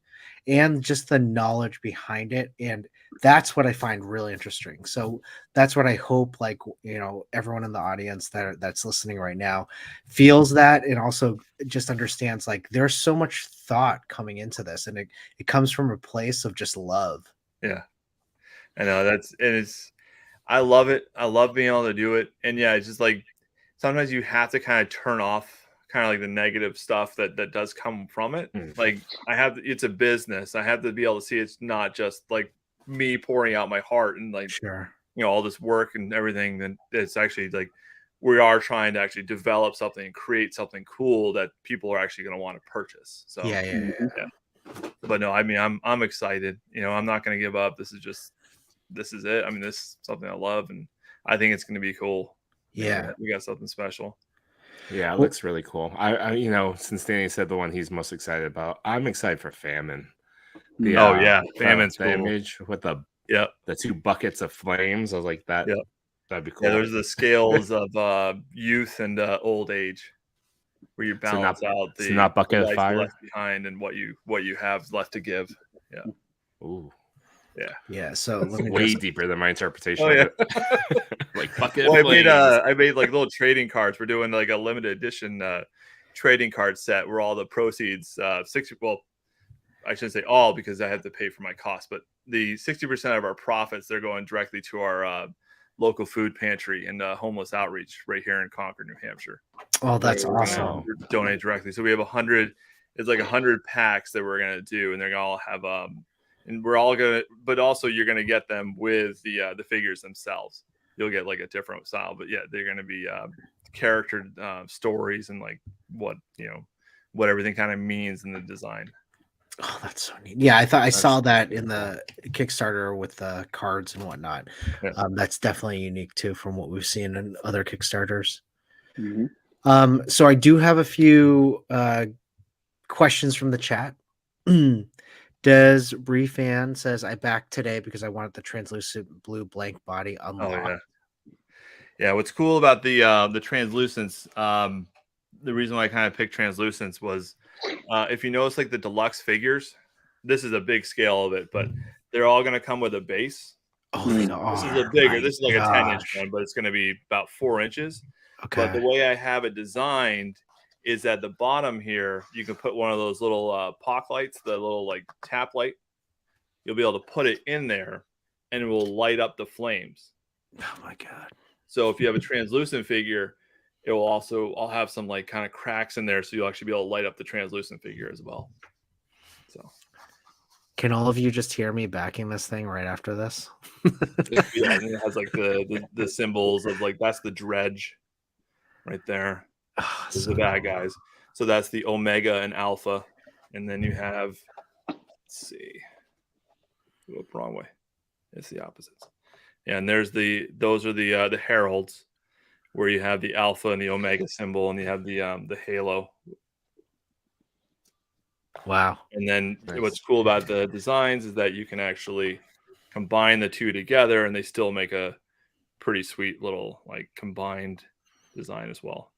A: and just the knowledge behind it. And that's what I find really interesting. So that's what I hope, everyone in the audience that's listening right now feels that, and also just understands, like, there's so much thought coming into this, and it comes from a place of just love.
D: Yeah. I know I love it. I love being able to do it. And yeah, it's just like, sometimes you have to kind of turn off kind of like the negative stuff that does come from it. Like it's a business. I have to be able to see it's not just like me pouring out my heart and like, all this work and everything. Then it's actually like, we are trying to actually develop something and create something cool that people are actually going to want to purchase. So
A: yeah.
D: But no, I mean, I'm excited. I'm not going to give up. This is it. I mean, this is something I love, and I think it's going to be cool.
A: Yeah,
D: we got something special.
B: Yeah, it looks really cool. I since Danny said the one he's most excited about, I'm excited for Famine.
D: Famine's
B: the
D: cool.
B: image with the 2 buckets of flames. I was like, that'd be cool.
D: Yeah, there's the scales of youth and old age, where you balance out the
B: not bucket of fire
D: left behind and what you have left to give. Yeah.
B: Ooh.
A: Yeah. So let me
B: way deeper than my interpretation.
D: Oh, yeah.
B: Of it. Like bucket.
D: Well,
B: of
D: I made like little trading cards. We're doing like a limited edition trading card set where all the proceeds 60. Well, I shouldn't say all, because I have to pay for my costs, but the 60% of our profits, they're going directly to our local food pantry and homeless outreach right here in Concord, New Hampshire.
A: Oh, that's awesome.
D: Donate directly. So we have 100. It's like 100 packs that we're gonna do, and they're gonna all have and we're all gonna. But also, you're gonna get them with the figures themselves. You'll get like a different style, but yeah, they're gonna be character stories and like what everything kind of means in the design.
A: Oh, that's so neat. Yeah, I saw that in the Kickstarter with the cards and whatnot.
D: Yeah.
A: That's definitely unique too from what we've seen in other Kickstarters.
C: Mm-hmm.
A: So I do have a few questions from the chat. Des Briefan says, I backed today because I wanted the translucent blue blank body unlocked.
D: Oh, yeah. What's cool about the translucence, the reason why I kind of picked translucence was, if you notice, like the deluxe figures, this is a big scale of it, but they're all going to come with a base.
A: Oh, they
D: This is a bigger. This is like a 10-inch one, but it's going to be about 4 inches.
A: Okay.
D: But the way I have it designed is at the bottom here, you can put one of those little POC lights, the little like tap light. You'll be able to put it in there, and it will light up the flames.
A: Oh my god!
D: So if you have a translucent figure, it will also, I'll have some like kind of cracks in there, so you'll actually be able to light up the translucent figure as well. So
A: Can all of you just hear me backing this thing right after this?
D: yeah, and it has like the symbols of like that's the dredge right there.
A: Oh,
D: Those
A: so
D: are the bad
A: cool.
D: guys. So that's the Omega and Alpha, and then you have, let's see, go the wrong way. It's the opposites. Yeah, and those are the heralds, where you have the Alpha and the Omega symbol, and you have the halo.
A: Wow.
D: And then
B: Nice.
D: what's cool about the designs is that you can actually combine the two together, and they still make a pretty sweet little like combined design as well.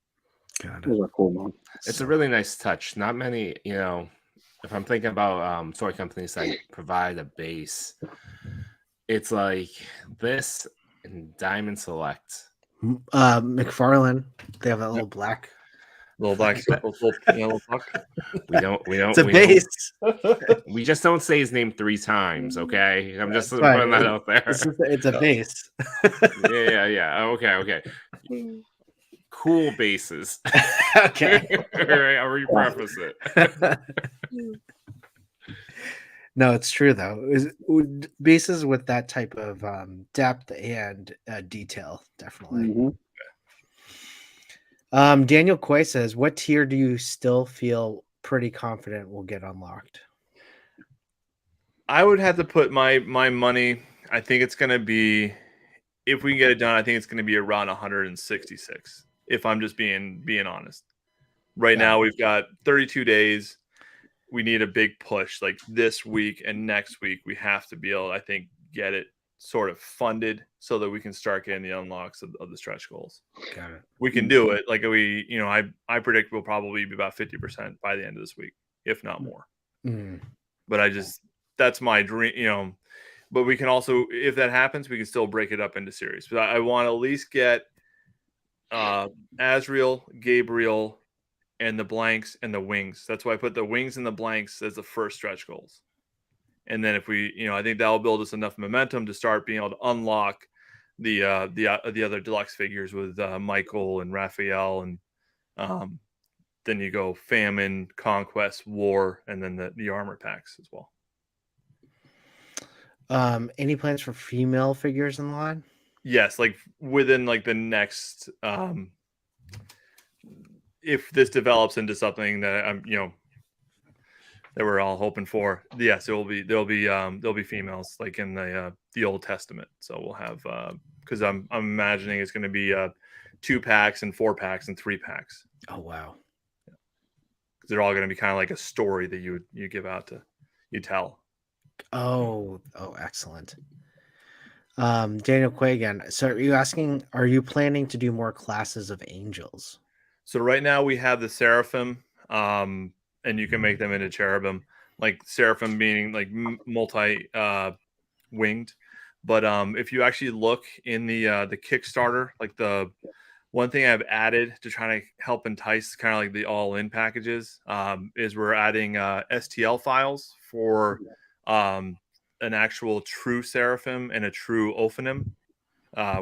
A: Got it.
C: Those are cool, man.
B: It's a really nice touch. Not many, if I'm thinking about toy companies that provide a base, it's like this and Diamond Select.
A: McFarlane, they have that little black.
D: Little black circles, little puck.
B: We don't.
A: It's a base.
B: We just don't say his name 3 times, okay? I'm just
A: Right.
B: putting that out there.
A: It's a base.
B: Yeah. Okay. Cool bases.
A: Okay.
B: All right, I'll repreface it.
A: No, it's true though. Bases with that type of depth and detail, definitely.
C: Mm-hmm.
A: Daniel Coy says, "What tier do you still feel pretty confident will get unlocked?"
D: I would have to put my money. I think it's going to be, if we can get it done, I think it's going to be around 166. If I'm just being honest. Right now we've got 32 days. We need a big push like this week and next week. We have to be able, I think, get it sort of funded so that we can start getting the unlocks of the stretch goals.
A: Got it.
D: We can do it. Like I predict we'll probably be about 50% by the end of this week, if not more. But that's my dream, but we can also, if that happens, we can still break it up into series. But I want to at least get Azrael, Gabriel, and the blanks and the wings. That's why I put the wings and the blanks as the first stretch goals. And then if we, I think that'll build us enough momentum to start being able to unlock the other deluxe figures with Michael and Raphael, and then you go Famine, Conquest, War, and then the armor packs as well.
A: Any plans for female figures in line?
D: Yes, like within like the next, if this develops into something that I'm, that we're all hoping for, yes, there'll be females like in the Old Testament. So we'll have, because I'm imagining it's going to be 2 packs and 4 packs and 3 packs.
A: Oh wow!
D: Because they're all going to be kind of like a story that you give out you tell.
A: Oh, excellent. Daniel Quay again. So are you planning to do more classes of angels?
D: So right now we have the Seraphim, and you can make them into cherubim, like Seraphim being like multi winged. But if you actually look in the Kickstarter, like the one thing I've added to try to help entice kind of like the all-in packages, is we're adding STL files for an actual true Seraphim and a true Ophanim,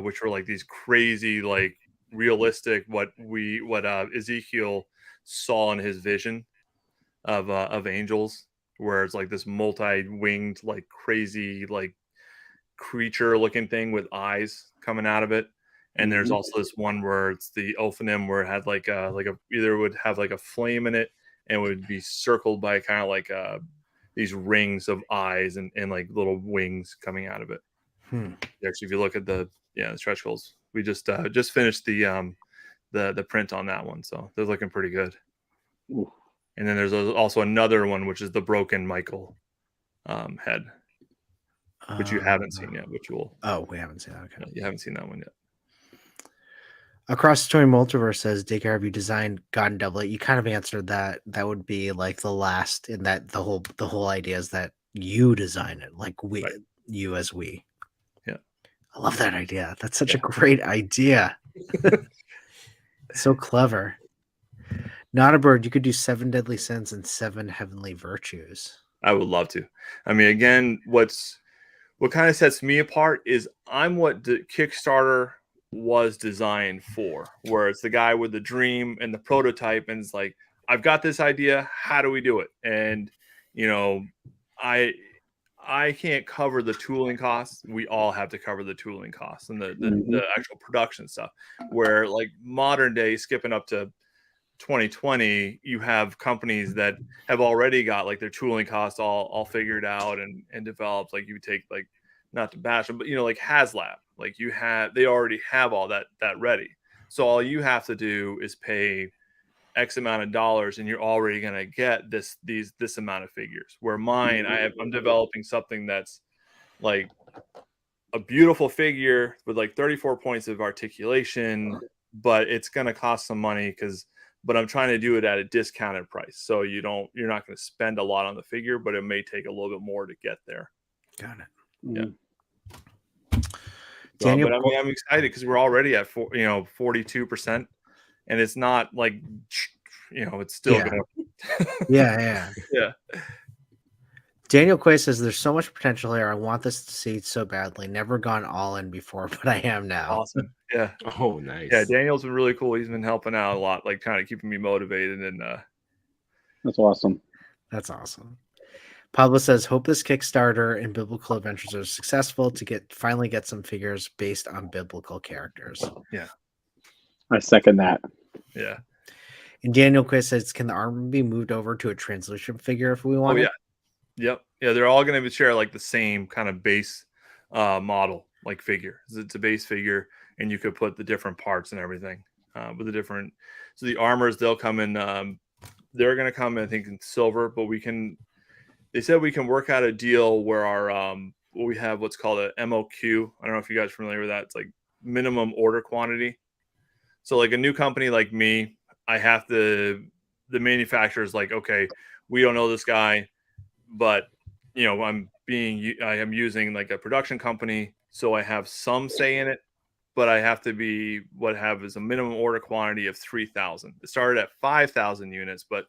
D: which were like these crazy, like realistic what Ezekiel saw in his vision of angels, where it's like this multi-winged, like crazy, like creature looking thing with eyes coming out of it. And there's also this one where it's the Ophanim, where it had like a either would have like a flame in it and would be circled by kind of like these rings of eyes and like little wings coming out of it. Actually, if you look at the stretch goals, we just finished the print on that one, so they're looking pretty good.
C: Ooh.
D: And then there's also another one, which is the broken Michael head, which you haven't seen yet. Which will
A: we haven't seen that. Okay,
D: you haven't seen that one yet.
A: Across the Toy Multiverse says, Daycare, have you designed God and Doublet? You kind of answered that. That would be like the last, in that the whole idea is that you design it, like you as we.
D: Yeah,
A: I love that idea. That's such a great idea. So clever. Not a bird. You could do 7 deadly sins and 7 heavenly virtues. I
D: would love to. I mean, again, what kind of sets me apart is I'm what the Kickstarter was designed for, where it's the guy with the dream and the prototype, and it's like, I've got this idea, how do we do it? And you know, I can't cover the tooling costs. We all have to cover the tooling costs and the actual production stuff. Where like modern day, skipping up to 2020, you have companies that have already got like their tooling costs all figured out and developed. Like you take like, not to bash them, but like HasLab, like they already have all that ready. So all you have to do is pay X amount of dollars and you're already going to get this amount of figures. Where mine, I'm developing something that's like a beautiful figure with like 34 points of articulation, but it's going to cost some money but I'm trying to do it at a discounted price. So you're not going to spend a lot on the figure, but it may take a little bit more to get there.
A: Got it.
D: Yeah.
A: Daniel,
D: but I mean, I'm excited because we're already at 42%, and it's not like it's still going to.
A: Yeah. Daniel Quay says there's so much potential here. I want this to succeed so badly. Never gone all in before, but I am now.
D: Awesome. Yeah.
B: Oh, nice.
D: Yeah, Daniel's been really cool. He's been helping out a lot, like kind of keeping me motivated, and
C: that's awesome.
A: That's awesome. Pablo says, hope this Kickstarter and Biblical Adventures are successful to finally get some figures based on biblical characters.
D: Yeah.
C: I second that.
D: Yeah.
A: And Daniel Quay says, can the armor be moved over to a translucent figure if we want?
D: Oh, yeah. Yep. Yeah, they're all going to share like the same kind of base model, like figure. It's a base figure, and you could put the different parts and everything with the different. So the armors, they'll come in. They're going to come, I think, in silver, but they said we can work out a deal where our we have what's called a MOQ. I don't know if you guys are familiar with that. It's like minimum order quantity. So like a new company like me, the manufacturer's like, okay, we don't know this guy, but I am using like a production company, so I have some say in it, but I have to have is a minimum order quantity of 3,000. It started at 5,000 units, but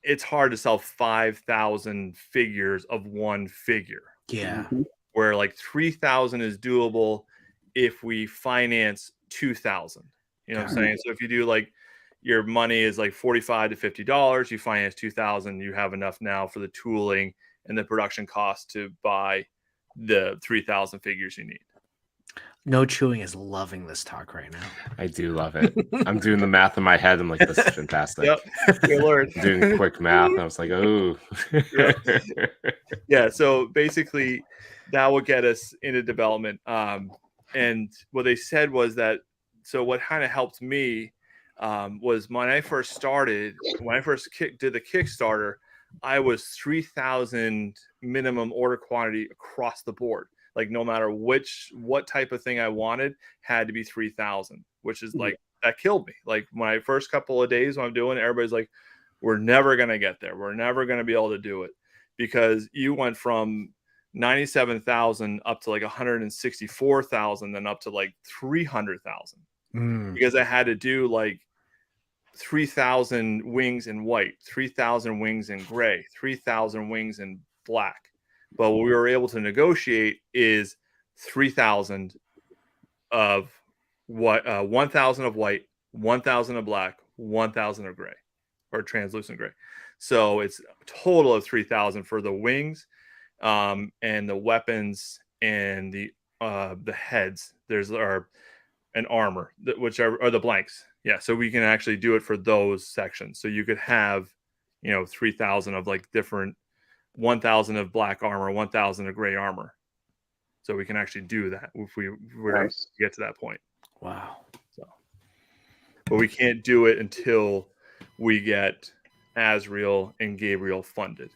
D: it's hard to sell 5,000 figures of one figure.
A: Yeah.
D: Where like 3,000 is doable if we finance 2,000. You know what I'm saying? So if you do like your money is like $45 to $50, you finance 2,000, you have enough now for the tooling and the production cost to buy the 3,000 figures you need.
A: No Chewing is loving this talk right now.
B: I do love it. I'm doing the math in my head. I'm like, this is fantastic.
D: Yep. Good Lord.
B: I'm doing quick math. And I was like, oh.
D: Yeah. So basically, that will get us into development. And what they said was that. So what kind of helped me was when I first did the Kickstarter, I was 3,000 minimum order quantity across the board. Like no matter what type of thing I wanted had to be 3,000, which is like, that killed me. Like my first couple of days when I'm doing it, everybody's like, we're never going to get there. We're never going to be able to do it, because you went from 97,000 up to like 164,000, then up to like 300,000. Because I had to do like 3,000 wings in white, 3,000 wings in gray, 3,000 wings in black. But what we were able to negotiate is 3,000 of 1,000 of white, 1,000 of black, 1,000 of gray, or translucent gray. So it's a total of 3,000 for the wings, and the weapons and the heads. There's an armor, which are the blanks. Yeah, so we can actually do it for those sections. So you could have, 3,000 of like different, 1,000 of black armor, 1,000 of gray armor. So we can actually do that if we were to get to that point.
A: Wow.
D: But we can't do it until we get Azrael and Gabriel funded,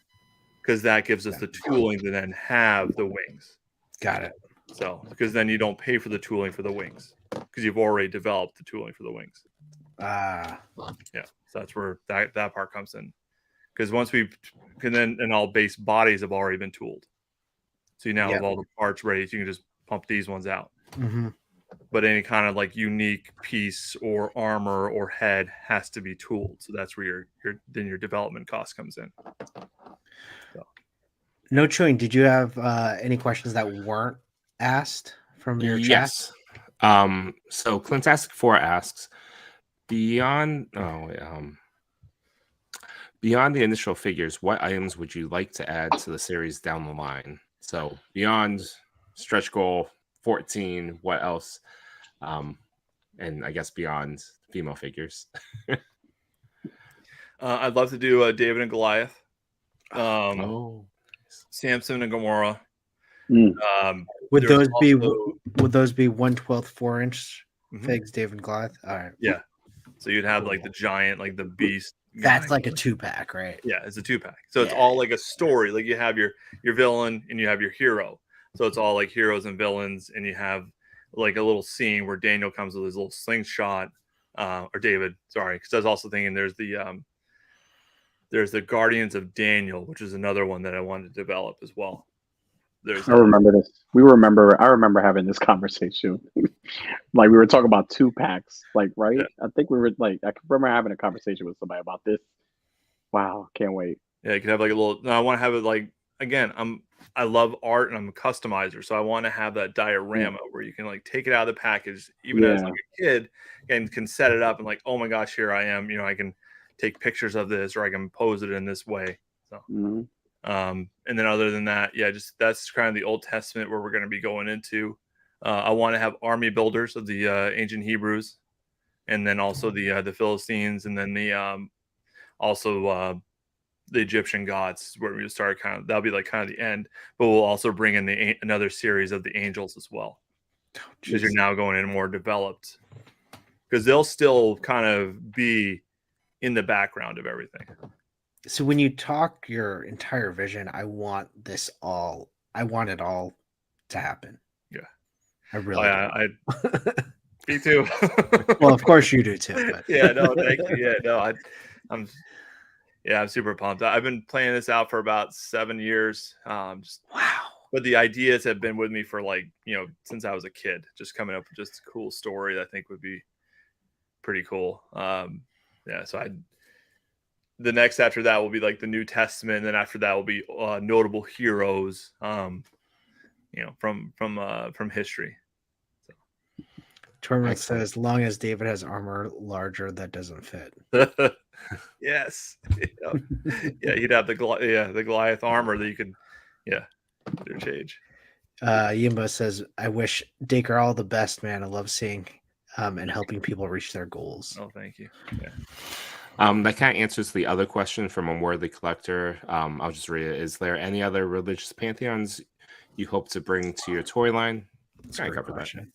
D: because that gives us the tooling to then have the wings.
A: Got it.
D: So because then you don't pay for the tooling for the wings, because you've already developed the tooling for the wings. Yeah, so that's where that part comes in, because once we can and all base bodies have already been tooled, so you now have all the parts ready, so you can just pump these ones out. But any kind of like unique piece or armor or head has to be tooled, so that's where your development cost comes in. So.
A: No Chewing, did you have any questions that weren't asked from your chat?
B: Yes. So Clintastic 4 asks, beyond Beyond the initial figures, what items would you like to add to the series down the line? So beyond stretch goal 14, what else? And I guess beyond female figures.
D: I'd love to do David and Goliath,
B: Oh,
D: Samson and Gomorrah.
A: Would
D: there's
A: those be 1/12 4-inch figs, David Goliath? All right.
D: Yeah. So you'd have like the giant, like the beast.
A: That's
D: guy.
A: like a 2-pack, right?
D: Yeah, it's a 2-pack. So it's all like a story. Like you have your villain and you have your hero. So it's all like heroes and villains, and you have like a little scene where Daniel comes with his little slingshot, or David, sorry, because I was also thinking there's the Guardians of Daniel, which is another one that I wanted to develop as well.
C: I remember this. I remember having this conversation. Like we were talking about 2-packs, like, right? Yeah. I think we were like, I remember having a conversation with somebody about this. Wow, can't wait.
D: Yeah, you could have like a little. No, I want to have it like, again. I love art and I'm a customizer, so I want to have that diorama where you can like take it out of the package, even as like a kid, and can set it up and like, oh my gosh, here I am. I can take pictures of this, or I can pose it in this way. So. And then other than that, just that's kind of the Old Testament where we're going to be going into. I want to have army builders of the ancient Hebrews, and then also the Philistines, and then the Egyptian gods, where we start that'll be like kind of the end. But we'll also bring in another series of the angels as well, because you're now going in more developed, because they'll still kind of be in the background of everything.
A: So when you talk your entire vision, I want it all to happen.
D: Yeah.
A: I really do.
D: Me too.
A: Well, of course you do too. But.
D: Yeah, no, thank you. Yeah, no, I'm super pumped. I've been playing this out for about 7 years.
A: Wow.
D: But the ideas have been with me for since I was a kid, just coming up with just a cool story that I think would be pretty cool. So the next after that will be like the New Testament, and then after that will be notable heroes, from history. So.
A: Torment says, as long as David has armor larger, that doesn't fit.
D: Yes. Yeah, he'd have the Goliath armor that you could, interchange.
A: Yimbo says, I wish Dacre all the best, man. I love seeing and helping people reach their goals.
D: Oh, thank you. Yeah.
B: That kind of answers the other question from Unworthy Collector. I'll just read it. Is there any other religious pantheons you hope to bring to your toy line?
A: That's a great question.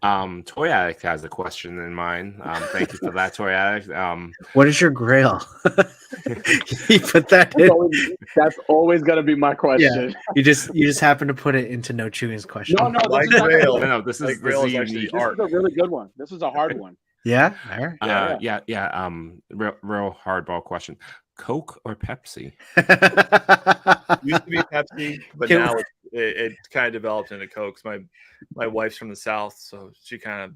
B: Toy Addict has a question in mind. Thank you for that, Toy Addict.
A: What is your grail? You put that in.
C: That's always gonna be my question.
A: Yeah, you just happen to put it into No Chewing's question.
C: No,
B: this is actually
C: this is a really good one. This is a hard one.
A: Yeah.
B: Yeah. Real hardball question. Coke or Pepsi?
D: Used to be Pepsi, but now it kind of developed into Coke. My wife's from the South, so she kind of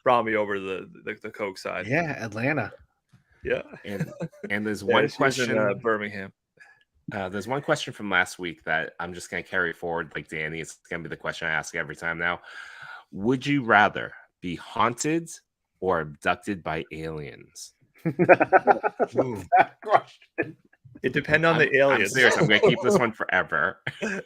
D: brought me over to the Coke side.
A: Yeah, Atlanta.
D: Yeah,
B: and there's one question
D: in Birmingham.
B: There's one question from last week that I'm just going to carry forward like Danny. It's going to be the question I ask every time now. Would you rather be haunted or abducted by aliens?
D: It depends on the aliens.
B: I'm serious. I'm going to keep this one forever.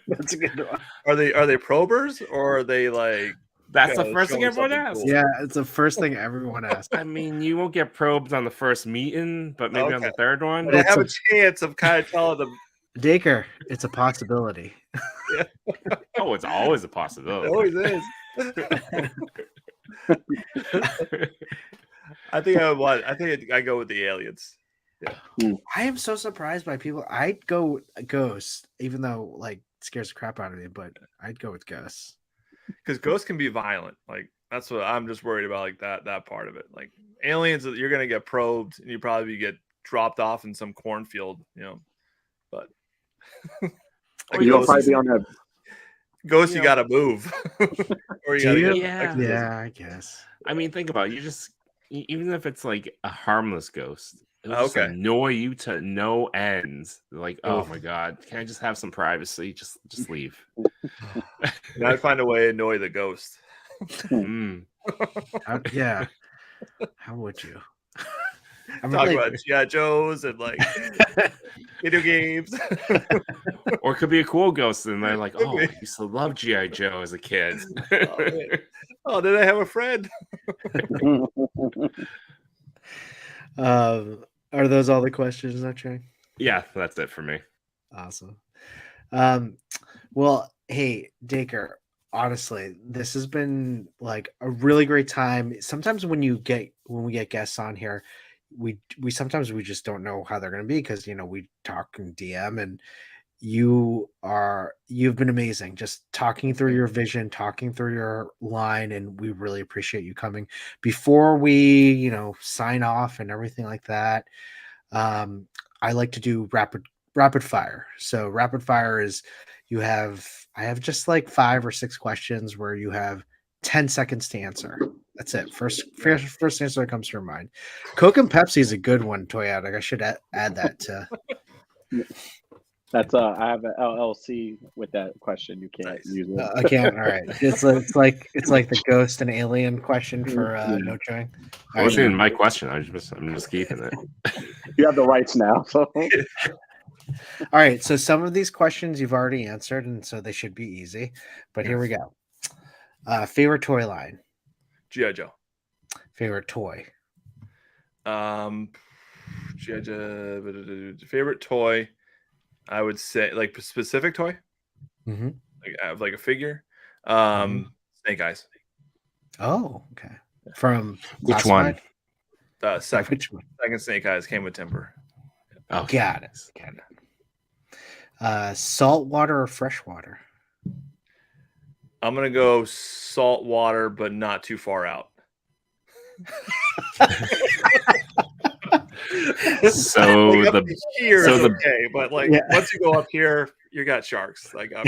C: That's a good one.
D: Are they probers, or are they like?
B: That's the first thing everyone asks.
A: Cool. Yeah, it's the first thing everyone asks.
B: I mean, you won't get probed on the first meeting, but maybe on the third one.
D: But I have a chance of kind of telling them.
A: Dacre, it's a possibility.
D: Yeah.
B: Oh, it's always a possibility.
D: It always is. I think I go with the aliens. Yeah.
A: I am so surprised by people. I'd go Ghost, even though like scares the crap out of me, but I'd go with Ghost.
D: Because ghosts can be violent. Like that's what I'm just worried about. Like that part of it. Like aliens, you're gonna get probed and you probably get dropped off in some cornfield. But
C: like you'll probably be on that.
D: Ghost, you gotta move. Or you gotta
A: yeah, I guess.
B: I mean, think about it. Even if it's like a harmless ghost, it will just annoy you to no end. Like, oh my god, can I just have some privacy? Just leave.
D: I'd find a way to annoy the ghost.
A: Yeah. How would you? I'm
D: Talk
A: really
D: about G.I. Joes and like video games.
B: Or it could be a cool ghost, and they're like,
D: Could
B: "Oh,
D: be.
B: I used to love GI Joe as a kid."
D: Oh, man. Oh, did I have a friend?
A: Are those all the questions, Trey?
B: Yeah, that's it for me.
A: Awesome. Well, hey, Dacre, honestly, this has been like a really great time. Sometimes when we get guests on here, we sometimes we just don't know how they're going to be because we talk and DM, and you've been amazing, just talking through your vision, talking through your line, and we really appreciate you coming. Before we sign off and everything like that, I like to do rapid fire. So rapid fire is I have just like 5 or 6 questions where you have 10 seconds to answer. That's it. First answer that comes to your mind. Coke and Pepsi is a good one, Toyota. I should add that to.
C: That's I have an LLC with that question. You can't use it.
A: I can't. All right. It's like the ghost and alien question for no chewing.
B: It wasn't even my question. I'm just keeping it.
C: You have the rights now. So
A: all right. So some of these questions you've already answered, and so they should be easy. But here we go. Favorite toy line.
D: G.I. Joe.
A: Favorite toy.
D: G.I. Joe. Favorite toy. I would say like specific toy.
A: Mm-hmm.
D: Like a figure. Snake Eyes.
A: Oh, okay. From
B: which one?
D: Second.
A: Which one?
D: Second Snake Eyes came with Timber.
A: Oh, got it. Salt water or fresh water?
D: I'm gonna go salt water, but not too far out.
B: So
D: like here is
B: the
D: okay, but like once you go up here, you got sharks. Like I'm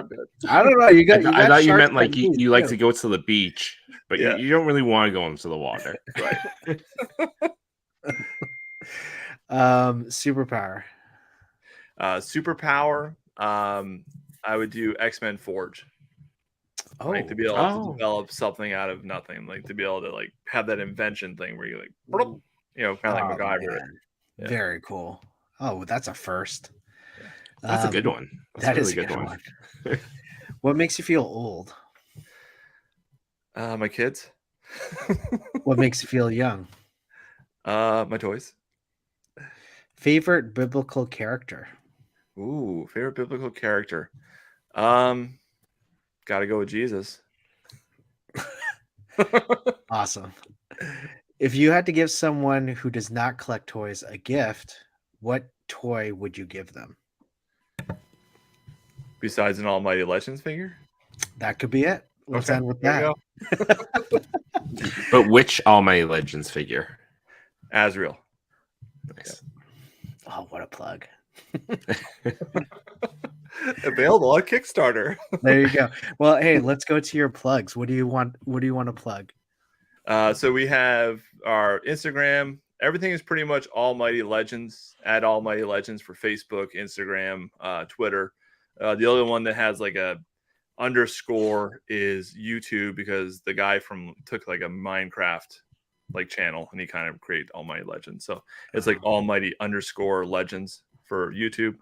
D: good.
A: I don't know. You got.
B: I thought you meant like you like to go to the beach, but
D: Yeah.
B: you don't really want to go into the water.
D: Right.
A: Superpower.
D: Superpower. I would do X-Men Forge.
A: Oh,
D: like to be able to develop something out of nothing, like to be able to like have that invention thing where you like, kind of like MacGyver.
A: Yeah. Very cool. Oh, that's a first.
B: That's a good one.
A: That's a really good one. What makes you feel old?
D: My kids.
A: What makes you feel young?
D: My toys.
A: Favorite biblical character?
D: Ooh, favorite biblical character. Gotta go with Jesus.
A: Awesome. If you had to give someone who does not collect toys a gift, what toy would you give them?
D: Besides an Almighty Legends figure?
A: That could be it. Let's end with that.
B: But which Almighty Legends figure?
D: Azrael.
B: Nice.
A: Oh, what a plug.
D: Available on Kickstarter.
A: There you go. Well, hey, let's go to your plugs. What do you want to plug?
D: So we have our Instagram. Everything is pretty much Almighty Legends. At Almighty Legends for Facebook, Instagram, Twitter. The other one that has like a underscore is YouTube, because the guy took like a Minecraft like channel and he kind of created Almighty Legends. So it's like Almighty _ Legends for YouTube.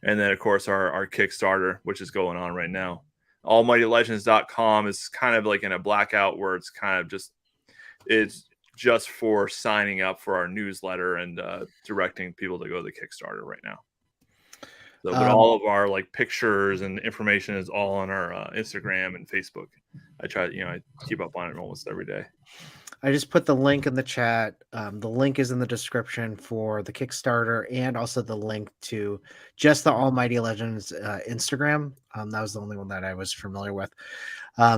D: And then of course our Kickstarter, which is going on right now. AlmightyLegends.com is kind of like in a blackout where it's just for signing up for our newsletter and directing people to go to the Kickstarter right now. So, but all of our like pictures and information is all on our Instagram and Facebook. I keep up on it almost every day.
A: I just put the link in the chat. The link is in the description for the Kickstarter, and also the link to just the Almighty Legends Instagram. That was the only one that I was familiar with.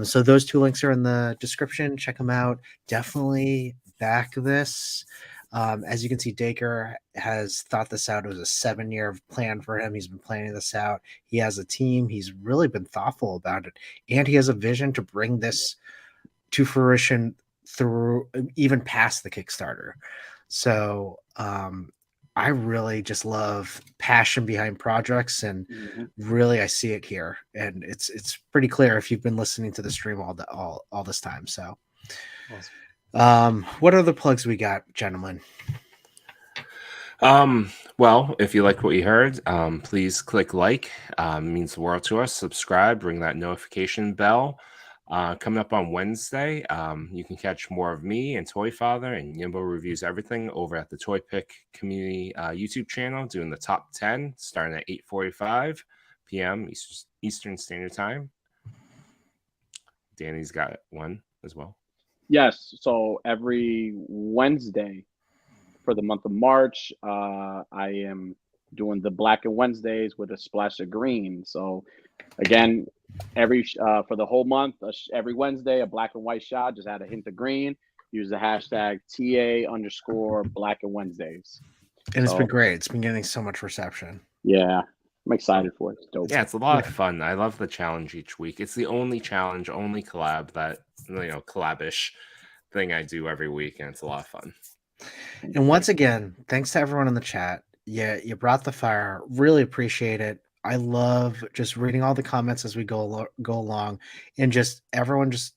A: So those 2 links are in the description. Check them out. Definitely back this. As you can see, Dacre has thought this out. It was a 7-year plan for him. He's been planning this out. He has a team. He's really been thoughtful about it. And he has a vision to bring this to fruition through even past the Kickstarter. So I really just love passion behind projects, and really I see it here. And it's pretty clear if you've been listening to the stream all this time. So awesome. What other plugs we got, gentlemen?
B: Well, if you like what you heard, please click like. It means the world to us. Subscribe, ring that notification bell. Coming up on Wednesday, you can catch more of me and Toy Father and Yimbo Reviews Everything over at the Toy Pick Community YouTube channel, doing the top 10 starting at 8:45 p.m. Eastern Standard Time. Danny's got one as well.
C: Yes. So every Wednesday for the month of March, I am doing the Black and Wednesdays with a splash of green. So again, for the whole month, every Wednesday, a black and white shot. Just add a hint of green. Use the hashtag TA_Black and Wednesdays.
A: And it's been great. It's been getting so much reception.
C: Yeah, I'm excited for it. It's dope.
B: Yeah, it's a lot of fun. I love the challenge each week. It's the only challenge, only collab that, collab-ish thing I do every week, and it's a lot of fun.
A: And once again, thanks to everyone in the chat. Yeah, you brought the fire. Really appreciate it. I love just reading all the comments as we go along, and just everyone just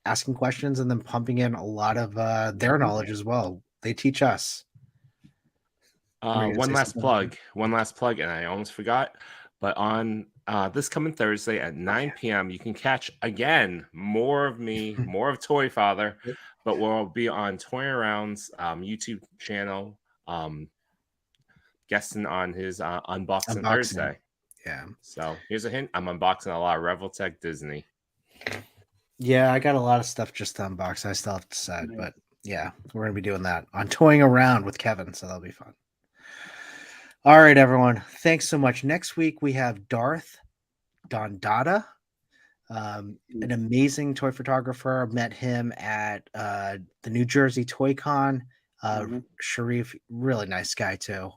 A: asking questions and then pumping in a lot of their knowledge as well. They teach us.
B: One last plug, and I almost forgot. But on this coming Thursday at 9 p.m., you can catch again more of me, more of Toy Father, but we'll be on Toy Around's YouTube channel, guesting on his unboxing Thursday.
A: Yeah.
B: So here's a hint: I'm unboxing a lot of Reveltech Disney.
A: Yeah, I got a lot of stuff just to unbox. I still have to decide, but yeah, we're gonna be doing that on Toying Around with Kevin, so that'll be fun. All right, everyone. Thanks so much. Next week we have Darth Dondada, an amazing toy photographer. Met him at the New Jersey Toy Con. Sharif, really nice guy too.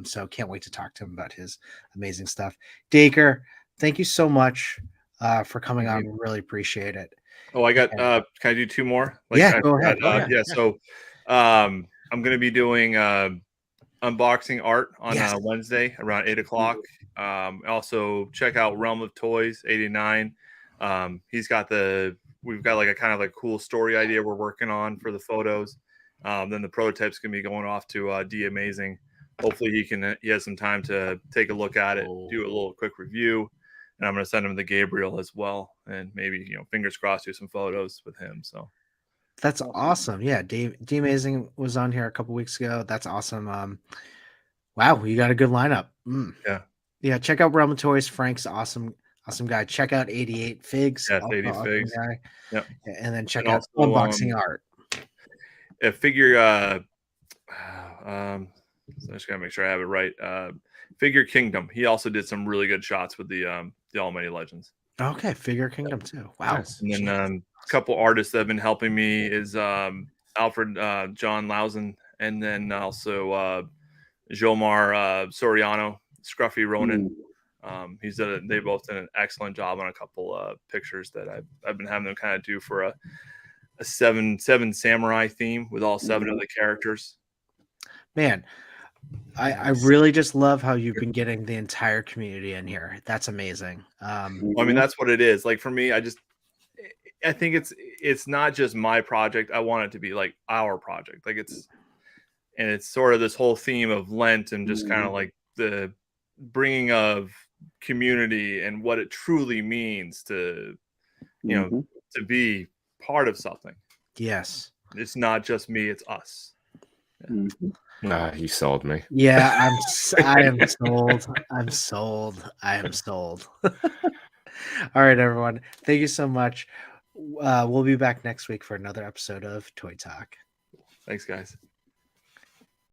A: So can't wait to talk to him about his amazing stuff. Dacre, thank you so much for coming on. Really appreciate it.
D: Oh, I got. Can I do two more?
A: Yeah, go ahead.
D: So, I'm going to be doing unboxing art on Wednesday around 8:00. Also, check out Realm of Toys 89. We've got like a kind of like cool story idea we're working on for the photos. Then the prototype's gonna be going off to D Amazing. Hopefully he has some time to take a look at it, do a little quick review, and I'm gonna send him to Gabriel as well, and maybe fingers crossed do some photos with him. So
A: that's awesome. Yeah, D Amazing was on here a couple weeks ago. That's awesome. Wow, you got a good lineup. Yeah. Check out Realm of Toys. Frank's awesome guy. Check out 88 Figs.
D: Yeah, 80 Figs.
A: Guy.
D: Yep.
A: And then check out Unboxing Art.
D: A figure. So I just gotta make sure I have it right. Figure Kingdom. He also did some really good shots with the Almighty Legends.
A: Okay, Figure Kingdom too. Wow.
D: Nice. And then a couple artists that have been helping me is Alfred John Lausen, and then also Jomar Soriano, Scruffy Ronan. They both did an excellent job on a couple pictures that I've been having them kind of do for a seven samurai theme with all seven of the characters.
A: Man, I really just love how you've been getting the entire community in here. That's amazing.
D: I mean, that's what it is. Like for me, I think it's not just my project. I want it to be like our project. Like it's sort of this whole theme of Lent and just kind of like the bringing of community and what it truly means to, to be part of something.
A: Yes.
D: It's not just me, it's us.
B: You sold me.
A: Yeah, I am sold. I'm sold. I am sold. All right, everyone. Thank you so much. We'll be back next week for another episode of Toy Talk.
D: Thanks, guys.